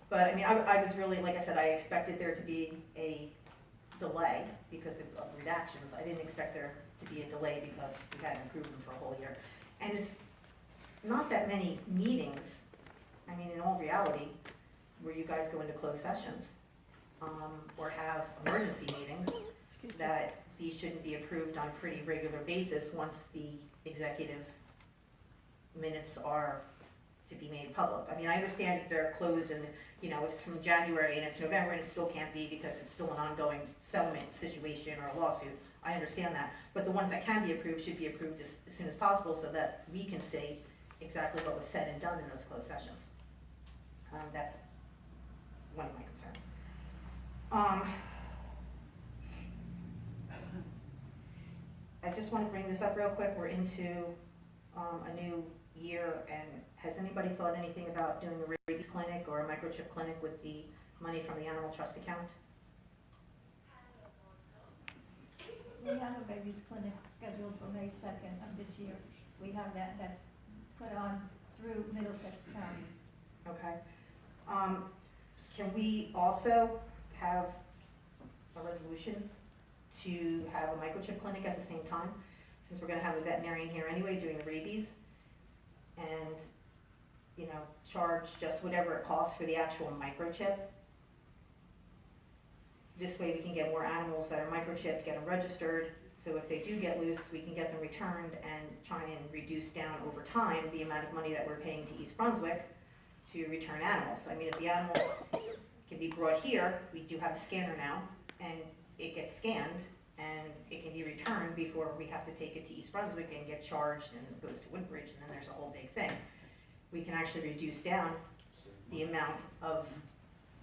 But I was really, like I said, I expected there to be a delay because of redactions. I didn't expect there to be a delay because we hadn't approved them for a whole year. And it's not that many meetings, in all reality, where you guys go into closed sessions, or have emergency meetings, that these shouldn't be approved on a pretty regular basis once the executive minutes are to be made public. I understand if they're closed and, it's from January and it's November and it still can't be because it's still an ongoing settlement situation or a lawsuit. I understand that. But the ones that can be approved should be approved as soon as possible so that we can see exactly what was said and done in those closed sessions. That's one of my concerns. I just want to bring this up real quick. We're into a new year, and has anybody thought anything about doing a rabies clinic or a microchip clinic with the money from the animal trust account? We have a baby's clinic scheduled scheduled for May 2nd of this year. We have that's put on through Middlesex County. Okay. Can we also have a resolution to have a microchip clinic at the same time? Since we're gonna have a veterinarian here anyway doing the rabies, and, you know, charge just whatever it costs for the actual microchip. This way we can get more animals that are microchipped, get them registered, so if they do get loose, we can get them returned and try and reduce down over time the amount of money that we're paying to East Brunswick to return animals. I mean, if the animal can be brought here, we do have a scanner now, and it gets scanned, and it can be returned before we have to take it to East Brunswick and get charged, and it goes to Woodbridge, and then there's a whole big thing. We can actually reduce down the amount of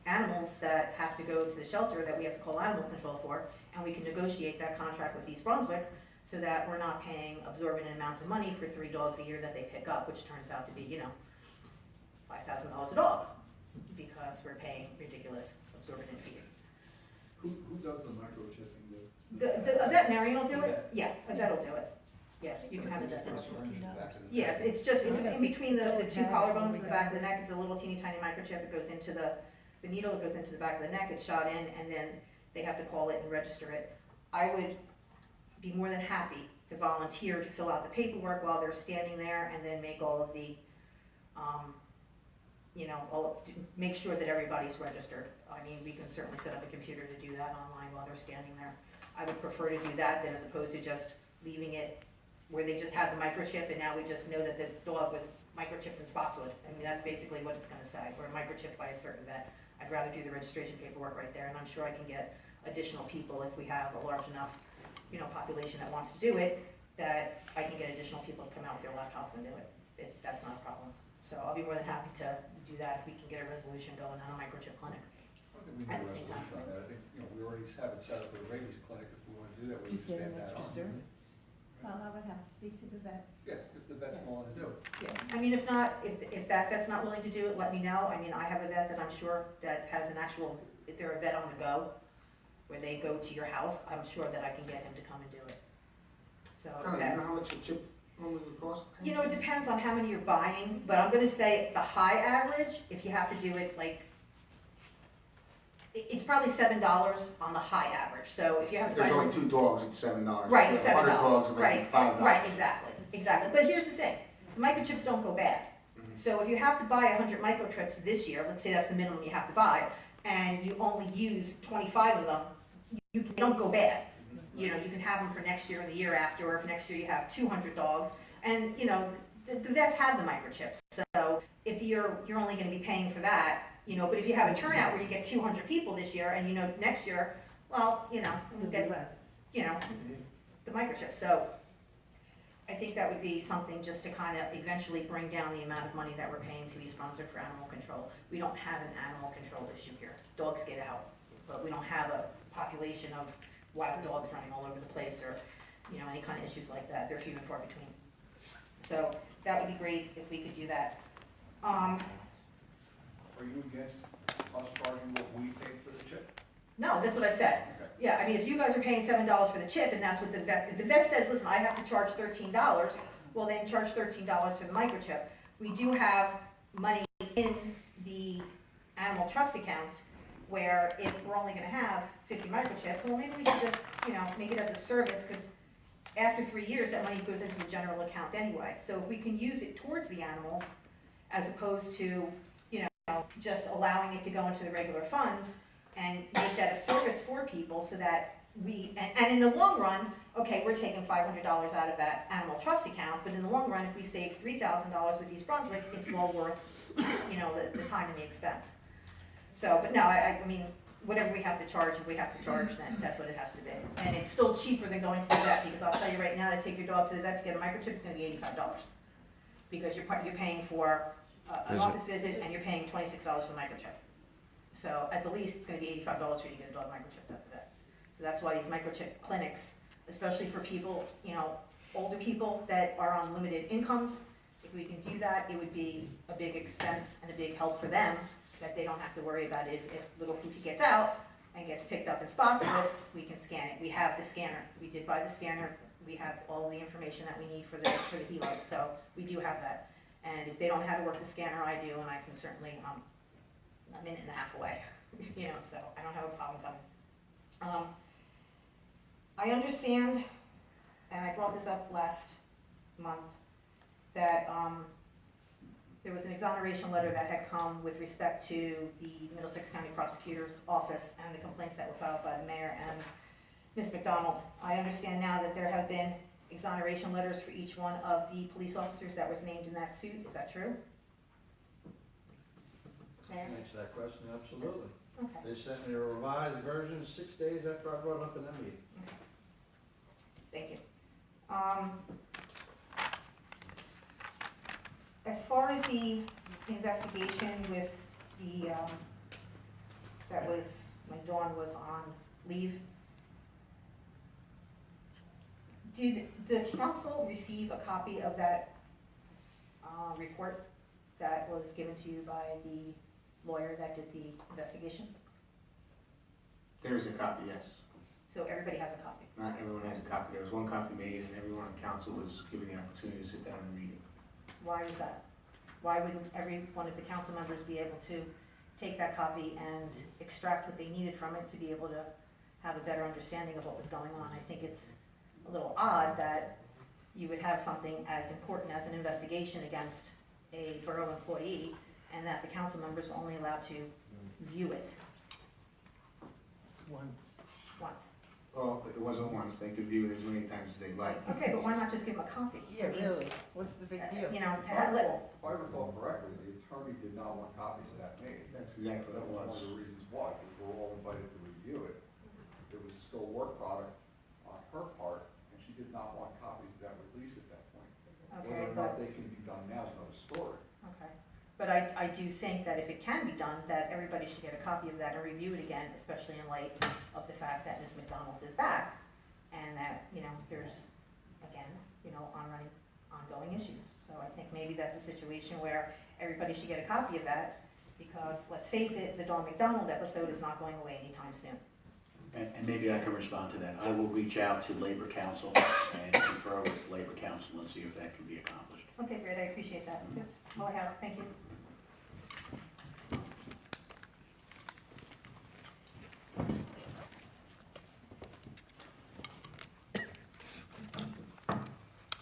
animals that have to go to the shelter that we have to call animal control for, and we can negotiate that contract with East Brunswick so that we're not paying exorbitant amounts of money for 3 dogs a year that they pick up, which turns out to be, you know, $5,000 a dog, because we're paying ridiculous exorbitant fees. Who does the microchipping? A veterinarian will do it? Yeah, a vet will do it. Yeah, you can have a vet do it. Yeah, it's just, it's in between the 2 collarbones in the back of the neck. It's a little teeny tiny microchip. It goes into the needle, it goes into the back of the neck, it's shot in, and then they have to call it and register it. I would be more than happy to volunteer to fill out the paperwork while they're standing there, and then make all of the, you know, make sure that everybody's registered. I mean, we can certainly set up a computer to do that online while they're standing there. I would prefer to do that than as opposed to just leaving it where they just have the microchip and now we just know that the dog was microchipped in Spotswood. I mean, that's basically what it's gonna say, or microchipped by a certain vet. I'd rather do the registration paperwork right there, and I'm sure I can get additional people if we have a large enough, you know, population that wants to do it, that I can get additional people to come out with their laptops and do it. That's not a problem. So I'll be more than happy to do that if we can get a resolution going on a microchip clinic. I think we need a resolution on that. I think, you know, we already have it set up with a rabies clinic. If we want to do that, we can expand that on. Well, I would have to speak to the vet. Yeah, if the vet's willing to do it. Yeah, I mean, if not, if that vet's not willing to do it, let me know. I mean, I have a vet that I'm sure that has an actual, if they're a vet on the go, where they go to your house, I'm sure that I can get him to come and do it. So Connie, that, you know how much a chip normally would cost? you know, it depends on how many you're buying, but I'm gonna say the high average, if you have to do it like, it's probably $7 on the high average. So if you have If to there's buy, only 2 dogs, it's $7. right, it's $7. 100 dogs, it might Right, be $5. right, exactly. But here's the thing, the microchips don't go bad. So if you have to buy 100 microchips this year, let's say that's the minimum you have to buy, and you only use 25 of them, they don't go bad. You know, you can have them for next year and the year after, or if next year you have 200 dogs, and you know, the vets have the microchips. So if you're only gonna be paying for that, you know, but if you have a turnout where you get 200 people this year, and you know, next year, well, you know, you'll get, you know, the microchip. So I think that would be something just to kind of eventually bring down the amount of money that we're paying to East Brunswick for animal control. We don't have an animal control issue here. Dogs get out, but we don't have a population of wild dogs running all over the place, or, you know, any kind of issues like that. They're few and far between. So that would be great if we could do that. Are you against us charging what we pay for the chip? No, that's what I said. Okay. Yeah, I mean, if you guys are paying $7 for the chip, and that's what the vet, if the vet says, listen, I have to charge $13, well then charge $13 for the microchip. We do have money in the animal trust account where if we're only gonna have 50 microchips, well maybe we should just, you know, make it as a service, because after 3 years, that money goes into the general account anyway. So if we can use it towards the animals, as opposed to, you know, just allowing it to go into the regular funds, and make that a service for people so that we, and in the long run, okay, we're taking $500 out of that animal trust account, but in the long run, if we save $3,000 with East Brunswick, it's well worth, you know, the time and the expense. So, but no, I mean, whatever we have to charge, if we have to charge, then that's what it has to be. And it's still cheaper than going to the vet, because I'll tell you right now, to take your dog to the vet to get a microchip, it's gonna be $85. Because you're paying for an office visit, and you're paying $26 for the microchip. So at the least, it's gonna be $85 for you to get a dog microchipped after that. So that's why these microchip clinics, especially for people, you know, older people that are on limited incomes, if we can do that, it would be a big expense and a big help for them, that they don't have to worry about it. If little Poofy gets out and gets picked up in Spotswood, we can scan it. We have the scanner. We did buy the scanner we have all the information that we need for the helo, so we do have that. And if they don't know how to work the scanner, I do, and I can certainly, a minute and a half away, you know, so I don't have a problem coming. I understand, and I brought this up last month, that there was an exoneration letter that had come with respect to the Middlesex County Prosecutor's Office and the complaints that were filed by the mayor and Ms. McDonald. I understand now that there have been exoneration letters for each one of the police officers that was named in that suit. Is that true? Mayor? Answer that question, absolutely. Okay. They sent me a revised version 6 days after I brought it up in that meeting. Thank you. As far as the investigation with the, that was when Dawn was on leave, did the council receive a copy of that report that was given to you by the lawyer that did the investigation? There is a copy, yes. So everybody has a copy? Not everyone has a copy. There was one copy made, and everyone on council was given the opportunity to sit down and read it. Why is that? Why wouldn't every one of the council members be able to take that copy and extract what they needed from it to be able to have a better understanding of what was going on? I think it's a little odd that you would have something as important as an investigation against a borough employee and that the council members were only allowed to view it once. Well, it wasn't once. They could view it as many times as they like. Okay, but why not just give them a copy? Yeah, really, what's the big deal? You know, to If have, I recall correctly, the attorney did not want copies of that made. That's exactly what That it was one was. of the reasons why, because we're all invited to review it. It was still work product on her part, and she did not want copies of that released at that point. okay, Whether or but, not they can be done now is another story. okay. But I do think that if it can be done, that everybody should get a copy of that and review it again, especially in light of the fact that Ms. McDonald is back and that, you know, there's, again, you know, ongoing issues. So I think maybe that's a situation where everybody should get a copy of that because, let's face it, the Dawn McDonald episode is not going away anytime soon. And maybe I can respond to that. I will reach out to Labor Council and confer with Labor Council and see if that can be accomplished. Okay, great, I appreciate that. That's all I have, thank you.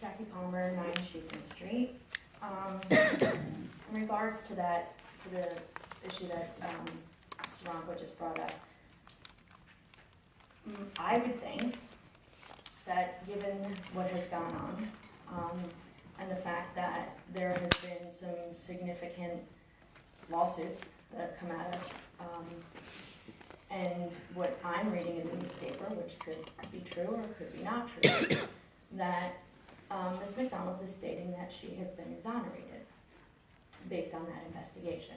Jackie Palmer, 9 Sheepman Street. In regards to that, to the issue that Saranko just brought up, I would think that given what has gone on, and the fact that there has been some significant lawsuits that have come at us, and what I'm reading in the newspaper, which could be true or could be not true, that Ms. McDonald is stating that she has been exonerated based on that investigation.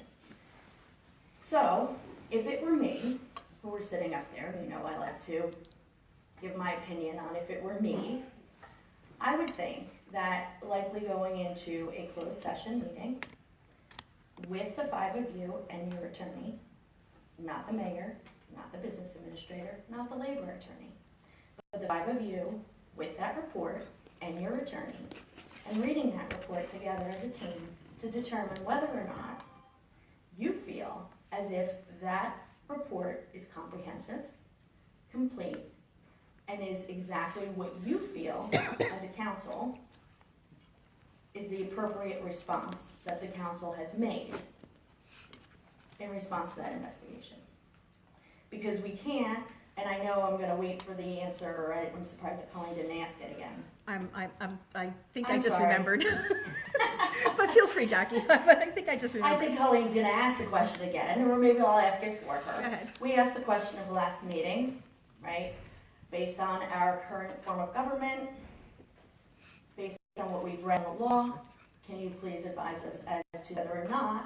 So, if it were me, who were sitting up there, you know I like to give my opinion on if it were me, I would think that likely going into a closed session meeting with the 5 of you and your attorney, not the mayor, not the business administrator, not the labor attorney, but the 5 of you with that report and your attorney, and reading that report together as a team to determine whether or not you feel as if that report is comprehensive, complete, and is exactly what you feel as a council is the appropriate response that the council has made in response to that investigation. Because we can't, and I know I'm gonna wait for the answer, or I'm surprised that Colleen didn't ask it again. I think I'm I just sorry. remembered. But feel free, Jackie, but I think I just I remembered. think Colleen's gonna ask the question again, or maybe I'll ask it for her. Go ahead. We asked the question of the last meeting, right? Based on our current form of government, based on what we've read in the law, can you please advise us as to whether or not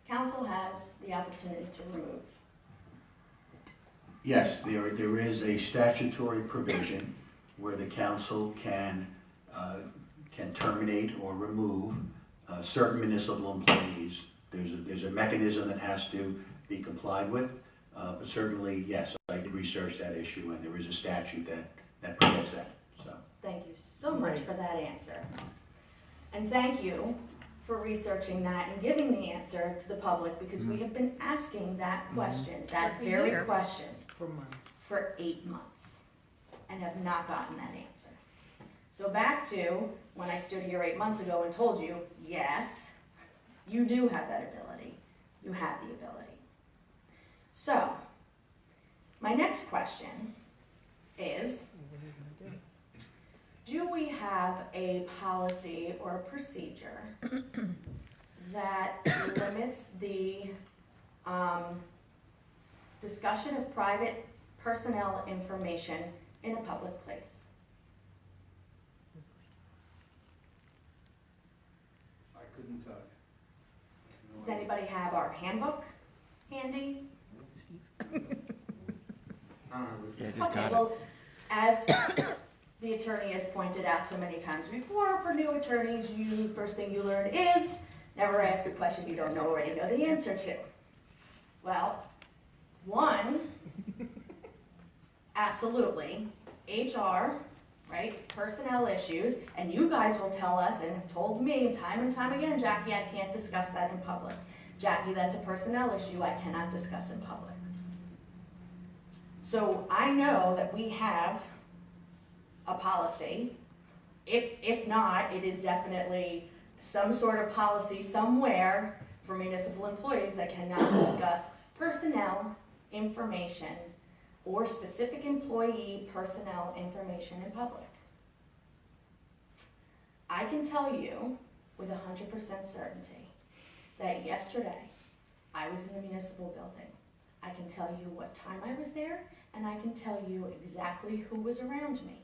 council has the opportunity to remove? Yes, there is a statutory provision where the council can terminate or remove certain municipal employees. There's a mechanism that has to be complied with, but certainly, yes, I did research that issue, and there is a statute that protects that, so. Thank you so much for that answer. And thank you for researching that and giving the answer to the public, because we have been asking that question, that very question, for 8 months, and have not gotten that answer. So back to when I stood here 8 months ago and told you, yes, you do have that ability. You have the ability. So, my next question is, do we have a policy or a procedure that limits the discussion of private personnel information in a public place? I couldn't tell you. Does anybody have our handbook handy? Yeah, just Okay, got it. well, as the attorney has pointed out so many times before, for new attorneys, first thing you learn is never ask a question you don't know or you know the answer to. Well, one, absolutely, HR, right, personnel issues, and you guys will tell us and have told me time and time again, Jackie, I can't discuss that in public. Jackie, that's a personnel issue I cannot discuss in public. So I know that we have a policy. If not, it is definitely some sort of policy somewhere for municipal employees that cannot discuss personnel information or specific employee personnel information in public. I can tell you with 100% certainty that yesterday I was in the municipal building. I can tell you what time I was there, and I can tell you exactly who was around me.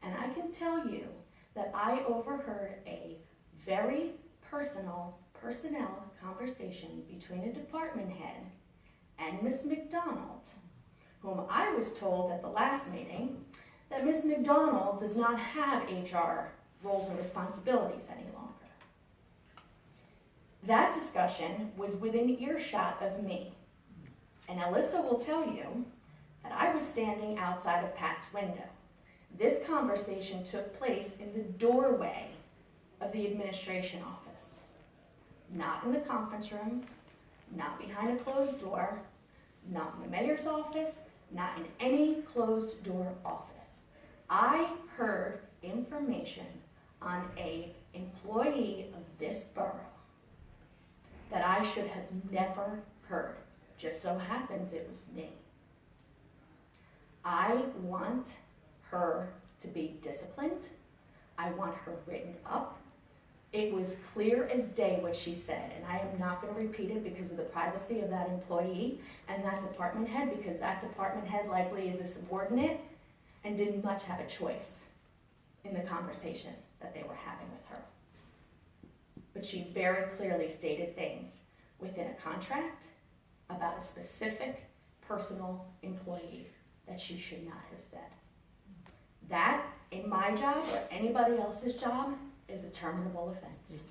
And I can tell you that I overheard a very personal personnel conversation between a department head and Ms. McDonald, whom I was told at the last meeting that Ms. McDonald does not have HR roles and responsibilities any longer. That discussion was within earshot of me. And Alyssa will tell you that I was standing outside of Pat's window. This conversation took place in the doorway of the administration office. Not in the conference room, not behind a closed door, not in the mayor's office, not in any closed door office. I heard information on an employee of this borough that I should have never heard. Just so happens it was me. I want her to be disciplined. I want her written up. It was clear as day what she said, and I am not going to repeat it because of the privacy of that employee and that department head, because that department head likely is a subordinate and didn't much have a choice in the conversation that they were having with her. But she very clearly stated things within a contract about a specific personal employee that she should not have said. That, in my job or anybody else's job, is a terminable offense.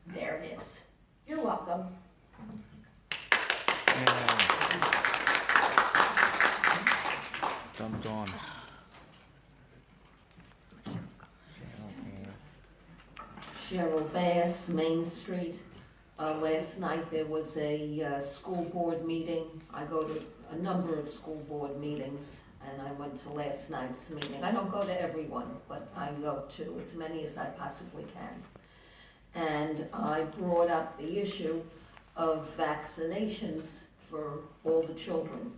There it is. You're welcome. Dumped on. Cheryl Bass, Main Street. Last night there was a school board meeting. I go to a number of school board meetings, and I went to last night's meeting. I don't go to every one, but I go to as many as I possibly can. And I brought up the issue of vaccinations for all the children.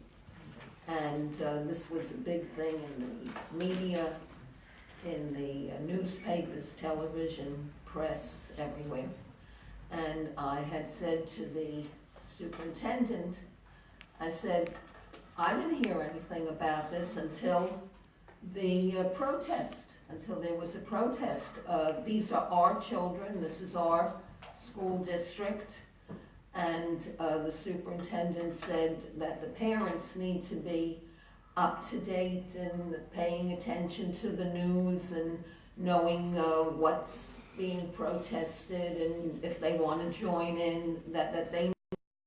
And this was a big thing in the media, in the newspapers, television, press, everywhere. And I had said to the superintendent, I said, I didn't hear anything about this until the protest, until there was a protest. These are our children, this is our school district, and the superintendent said that the parents need to be up to date and paying attention to the news and knowing what's being protested, and if they want to join in, that they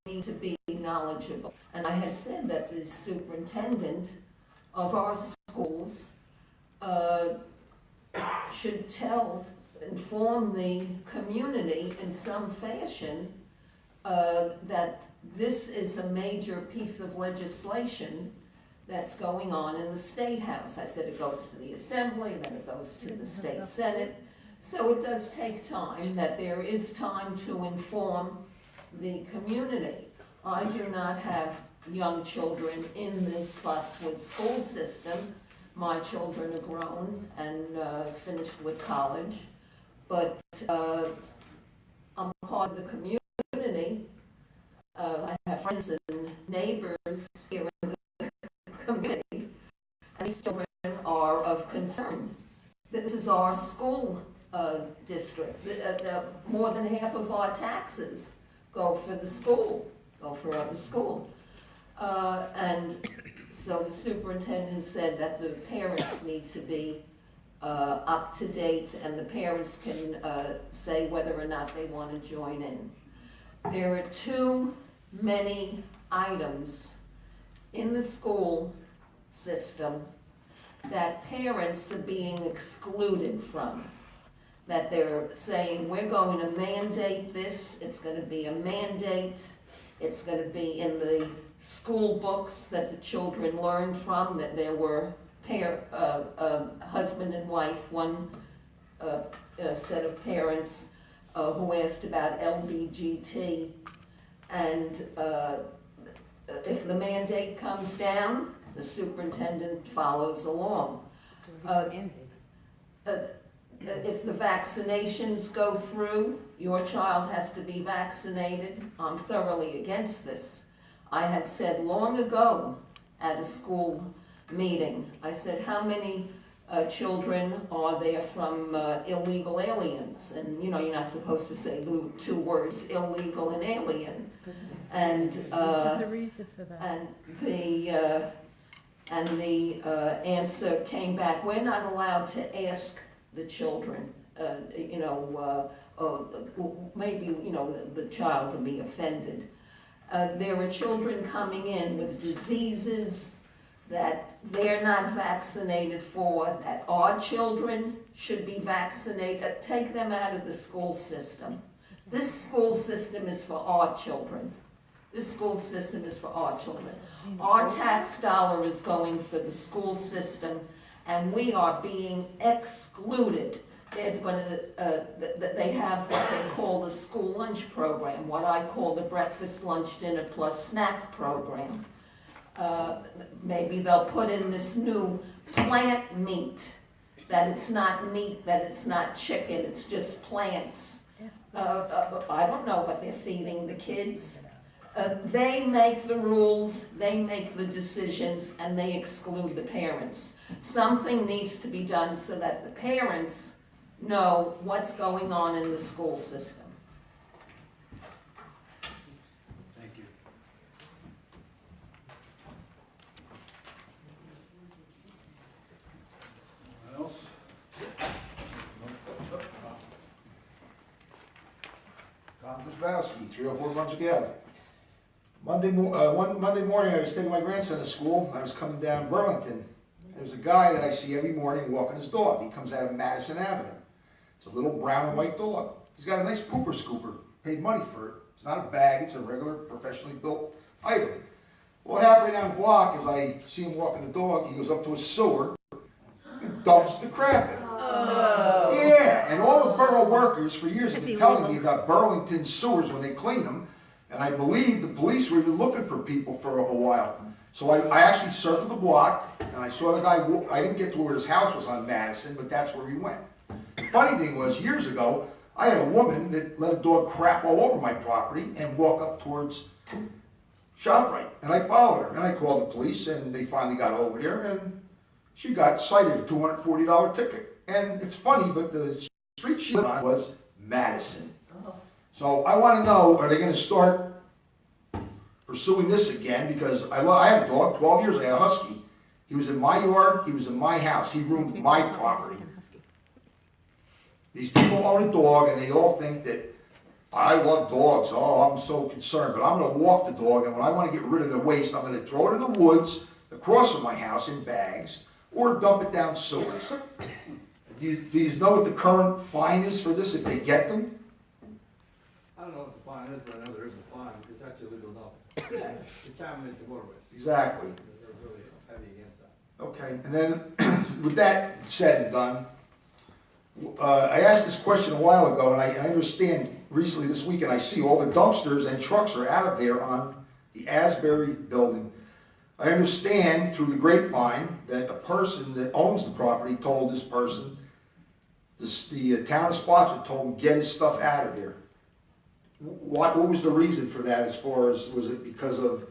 need to be knowledgeable. And I had said that the superintendent of our schools should inform the community in some fashion that this is a major piece of legislation that's going on in the State House. I said it goes to the Assembly, then it goes to the State Senate. So it does take time, that there is time to inform the community. I do not have young children in the Spotswood school system. My children are grown and finished with college, but I'm part of the community. I have friends and neighbors here in the community, and these children are of concern. This is our school district. More than half of our taxes go for the school, go for the school. And so the superintendent said that the parents need to be up to date, and the parents can say whether or not they want to join in. There are too many items in the school system that parents are being excluded from. That they're saying, we're going to mandate this, it's going to be a mandate, it's going to be in the school books that the children learned from, that there were husband and wife, one set of parents who asked about LBGT, and if the mandate comes down, the superintendent follows along. If the vaccinations go through, your child has to be vaccinated. I'm thoroughly against this. I had said long ago at a school meeting, I said, how many children are there from illegal aliens? And you know, you're not supposed to say the two words, illegal and alien. And There's a reason for that. And the answer came back, we're not allowed to ask the children, maybe, the child can be offended. There are children coming in with diseases that they're not vaccinated for, that our children should be vaccinated. Take them out of the school system. This school system is for our children. This school system is for our children. Our tax dollar is going for the school system, and we are being excluded. They're going to, they have what they call the school lunch program, what I call the breakfast, lunch, dinner plus snack program. Maybe they'll put in this new plant meat, that it's not meat, that it's not chicken, it's just plants. I don't know what they're feeding the kids. They make the rules, they make the decisions, and they exclude the parents. Something needs to be done so that the parents know what's going on in the school system. Thank you. Anyone else? Tom Kusbowski, 304 Brunswick Ave. One Monday morning, I was taking my grandson to school. I was coming down Burlington. There's a guy that I see every morning walking his dog. He comes out of Madison Avenue. It's a little brown and white dog. He's got a nice pooper scooper. Paid money for it. It's not a bag. It's a regular, professionally built item. Well, halfway down the block, as I see him walking the dog, he goes up to a sewer and dumps the crap in it. Oh. Yeah, and all the borough workers for years have been telling me about Burlington sewers when they clean them. And I believe the police were even looking for people for a while. So I actually circled the block, and I saw the guy, I didn't get to where his house was on Madison, but that's where he went. The funny thing was, years ago, I had a woman that let a dog crap all over my property and walk up towards ShopRite. And I followed her, and I called the police, and they finally got over there, and she got cited a $240 ticket. And it's funny, but the street she lived on was Madison. So I want to know, are they going to start pursuing this again? Because I had a dog, 12 years, I had a husky. He was in my yard, he was in my house, he roamed my property. These people own a dog and they all think that I love dogs, oh, I'm so concerned, but I'm going to walk the dog, and when I want to get rid of the waste, I'm going to throw it in the woods across from my house in bags or dump it down sewers. do you know what the current fine is for this if they get them? I don't know what the fine is, but I know there is a fine, because that's illegal dumping. It contaminates the waterways. Exactly. They're really heavy against that. Okay, and then with that said and done, I asked this question a while ago, and I understand recently this weekend I see all the dumpsters and trucks are out of there on the Asbury building. I understand through the grapevine that a person that owns the property told this person, the town of Spotswood told him get his stuff out of there. What was the reason for that as far as, was it because of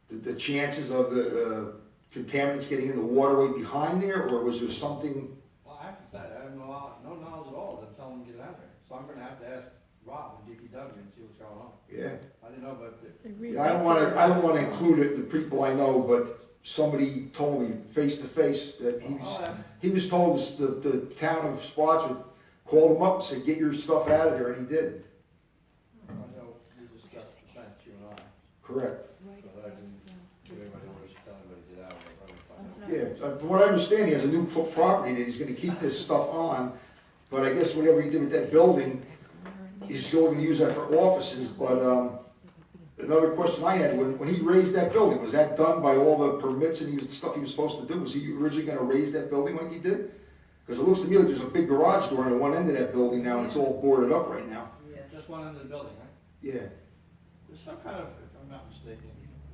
the chances of the contaminants getting in the waterway behind there, or was there something? Well, I have to say, I have no knowledge at all of telling them to get out there. So I'm gonna have to ask Rob and DPW and see what's going on. Yeah. I didn't know about the. Yeah, I don't wanna include it, the people I know, but somebody told me face to face that he was told the town of Spotswood called him up and said, get your stuff out of there, and he did. I know we discussed the fence, you and I, Correct. but I didn't give anybody orders to tell anybody to get out of Yeah, there. so from what I understand, he has a new property that he's gonna keep this stuff on, but I guess whatever he did with that building, he's still gonna use that for offices, but, another question I had, when he raised that building, was that done by all the permits and stuff he was supposed to do? Was he originally gonna raise that building like he did? Because it looks to me like there's a big garage door on the one end of that building now, and it's all boarded up right now. Just one end of the building, right? Yeah. There's some kind of, if I'm not mistaken,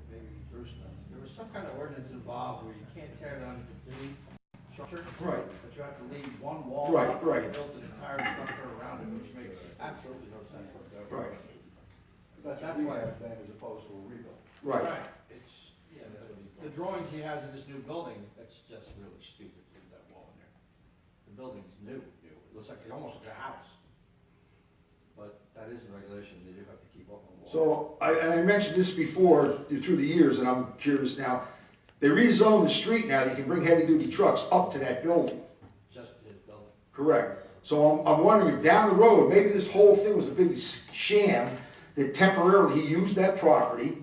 maybe Bruce knows, there was some kind of ordinance involved where you can't tear down a complete structure. Right. But you have to leave one wall. Right, up right. and build an entire structure around it, which makes absolutely no sense whatsoever. Right. That's a rehab then as opposed to a rebuild. Right. It's, yeah, the drawings he has of this new building, that's just really stupid, to leave that wall in there. The building's new. It looks like, almost like a house. But that is the regulation, you do have to keep up on the wall. So, I mentioned this before through the years, and I'm curious now. They rezoned the street now, you can bring heavy-duty trucks up to that building. Just his building. Correct. So I'm wondering if down the road, maybe this whole thing was a big sham, that temporarily he used that property,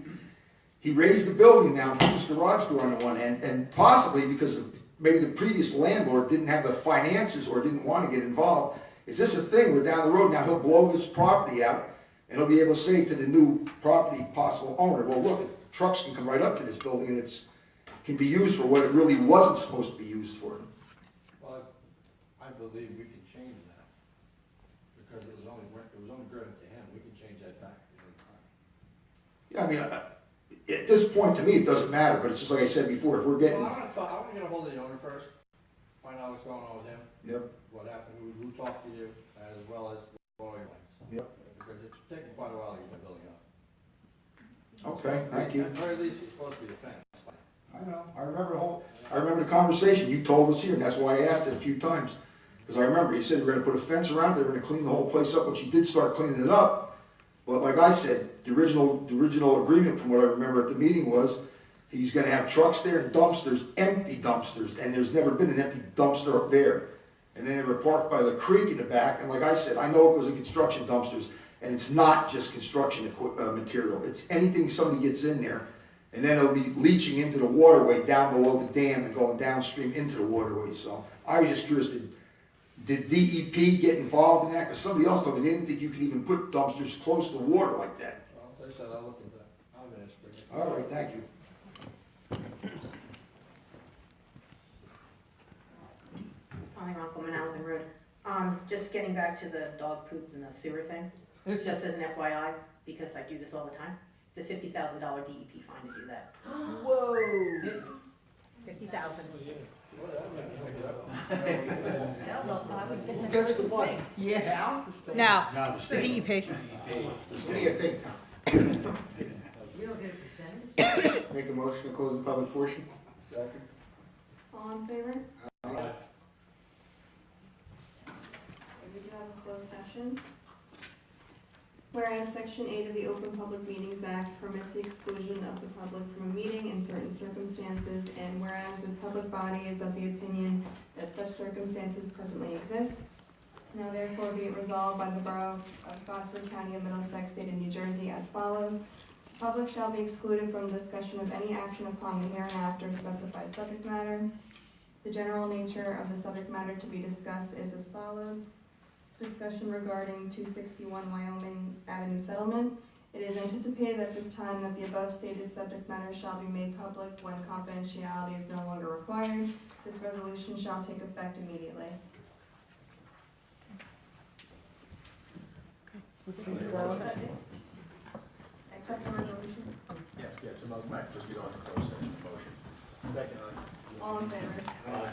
he raised the building now, put this garage door on the one end, and possibly because maybe the previous landlord didn't have the finances or didn't want to get involved. Is this a thing where down the road now he'll blow this property out and he'll be able to say to the new property possible owner, well, look, trucks can come right up to this building and it can be used for what it really wasn't supposed to be used for. Well, I believe we can change that, because it was only granted to him, we can change that back. Yeah, I mean, at this point, to me, it doesn't matter, but it's just like I said before, if we're getting. Well, I want to get a hold of the owner first, find out what's going on with him. Yep. What happened, who talked to you, as well as the oil lines. Yep. Because it's taken quite a while to get the building up. Okay, thank you. At the very least, it's supposed to be a fence. I know, I remember the conversation you told us here, and that's why I asked it a few times. Because I remember, you said we're gonna put a fence around it, they're gonna clean the whole place up, which you did start cleaning it up. But like I said, the original agreement from what I remember at the meeting was, he's gonna have trucks there and dumpsters, empty dumpsters, and there's never been an empty dumpster up there. And then they were parked by the creek in the back, and like I said, I know it was a construction dumpsters, and it's not just construction material, it's anything somebody gets in there, and then it'll be leaching into the waterway down below the dam and going downstream into the waterway. So I was just curious, did DEP get involved in that? Because somebody else told me they didn't think you could even put dumpsters close to water like that. Well, they said I'll look into that. I'll ask for it. All right, thank you. Calling Uncle Manalapan Road. Just getting back to the dog poop and the sewer thing, just as an FYI, because I do this all the time. It's a $50,000 DEP fine to do that. Whoa. 50,000. Who gets the money? Yeah. No, No, the DEP. What do you think? Make a motion to close the public portion. Second. All in favor? Aye. We do have a closed session. Whereas Section 8 of the Open Public Meetings Act permits the exclusion of the public from a meeting in certain circumstances, and whereas this public body is of the opinion that such circumstances presently exist, now therefore be it resolved by the Borough of Spotswood, County of Middlesex, State of New Jersey as follows. The public shall be excluded from discussion of any action upon the hereinafter specified subject matter. The general nature of the subject matter to be discussed is as follows. Discussion regarding 261 Wyoming Avenue settlement. It is anticipated at this time that the above stated subject matter shall be made public when confidentiality is no longer required. This resolution shall take effect immediately. Accept the resolution. Yes, yes, a motion, right, because we don't have to close session, motion. Second. All in favor? Aye.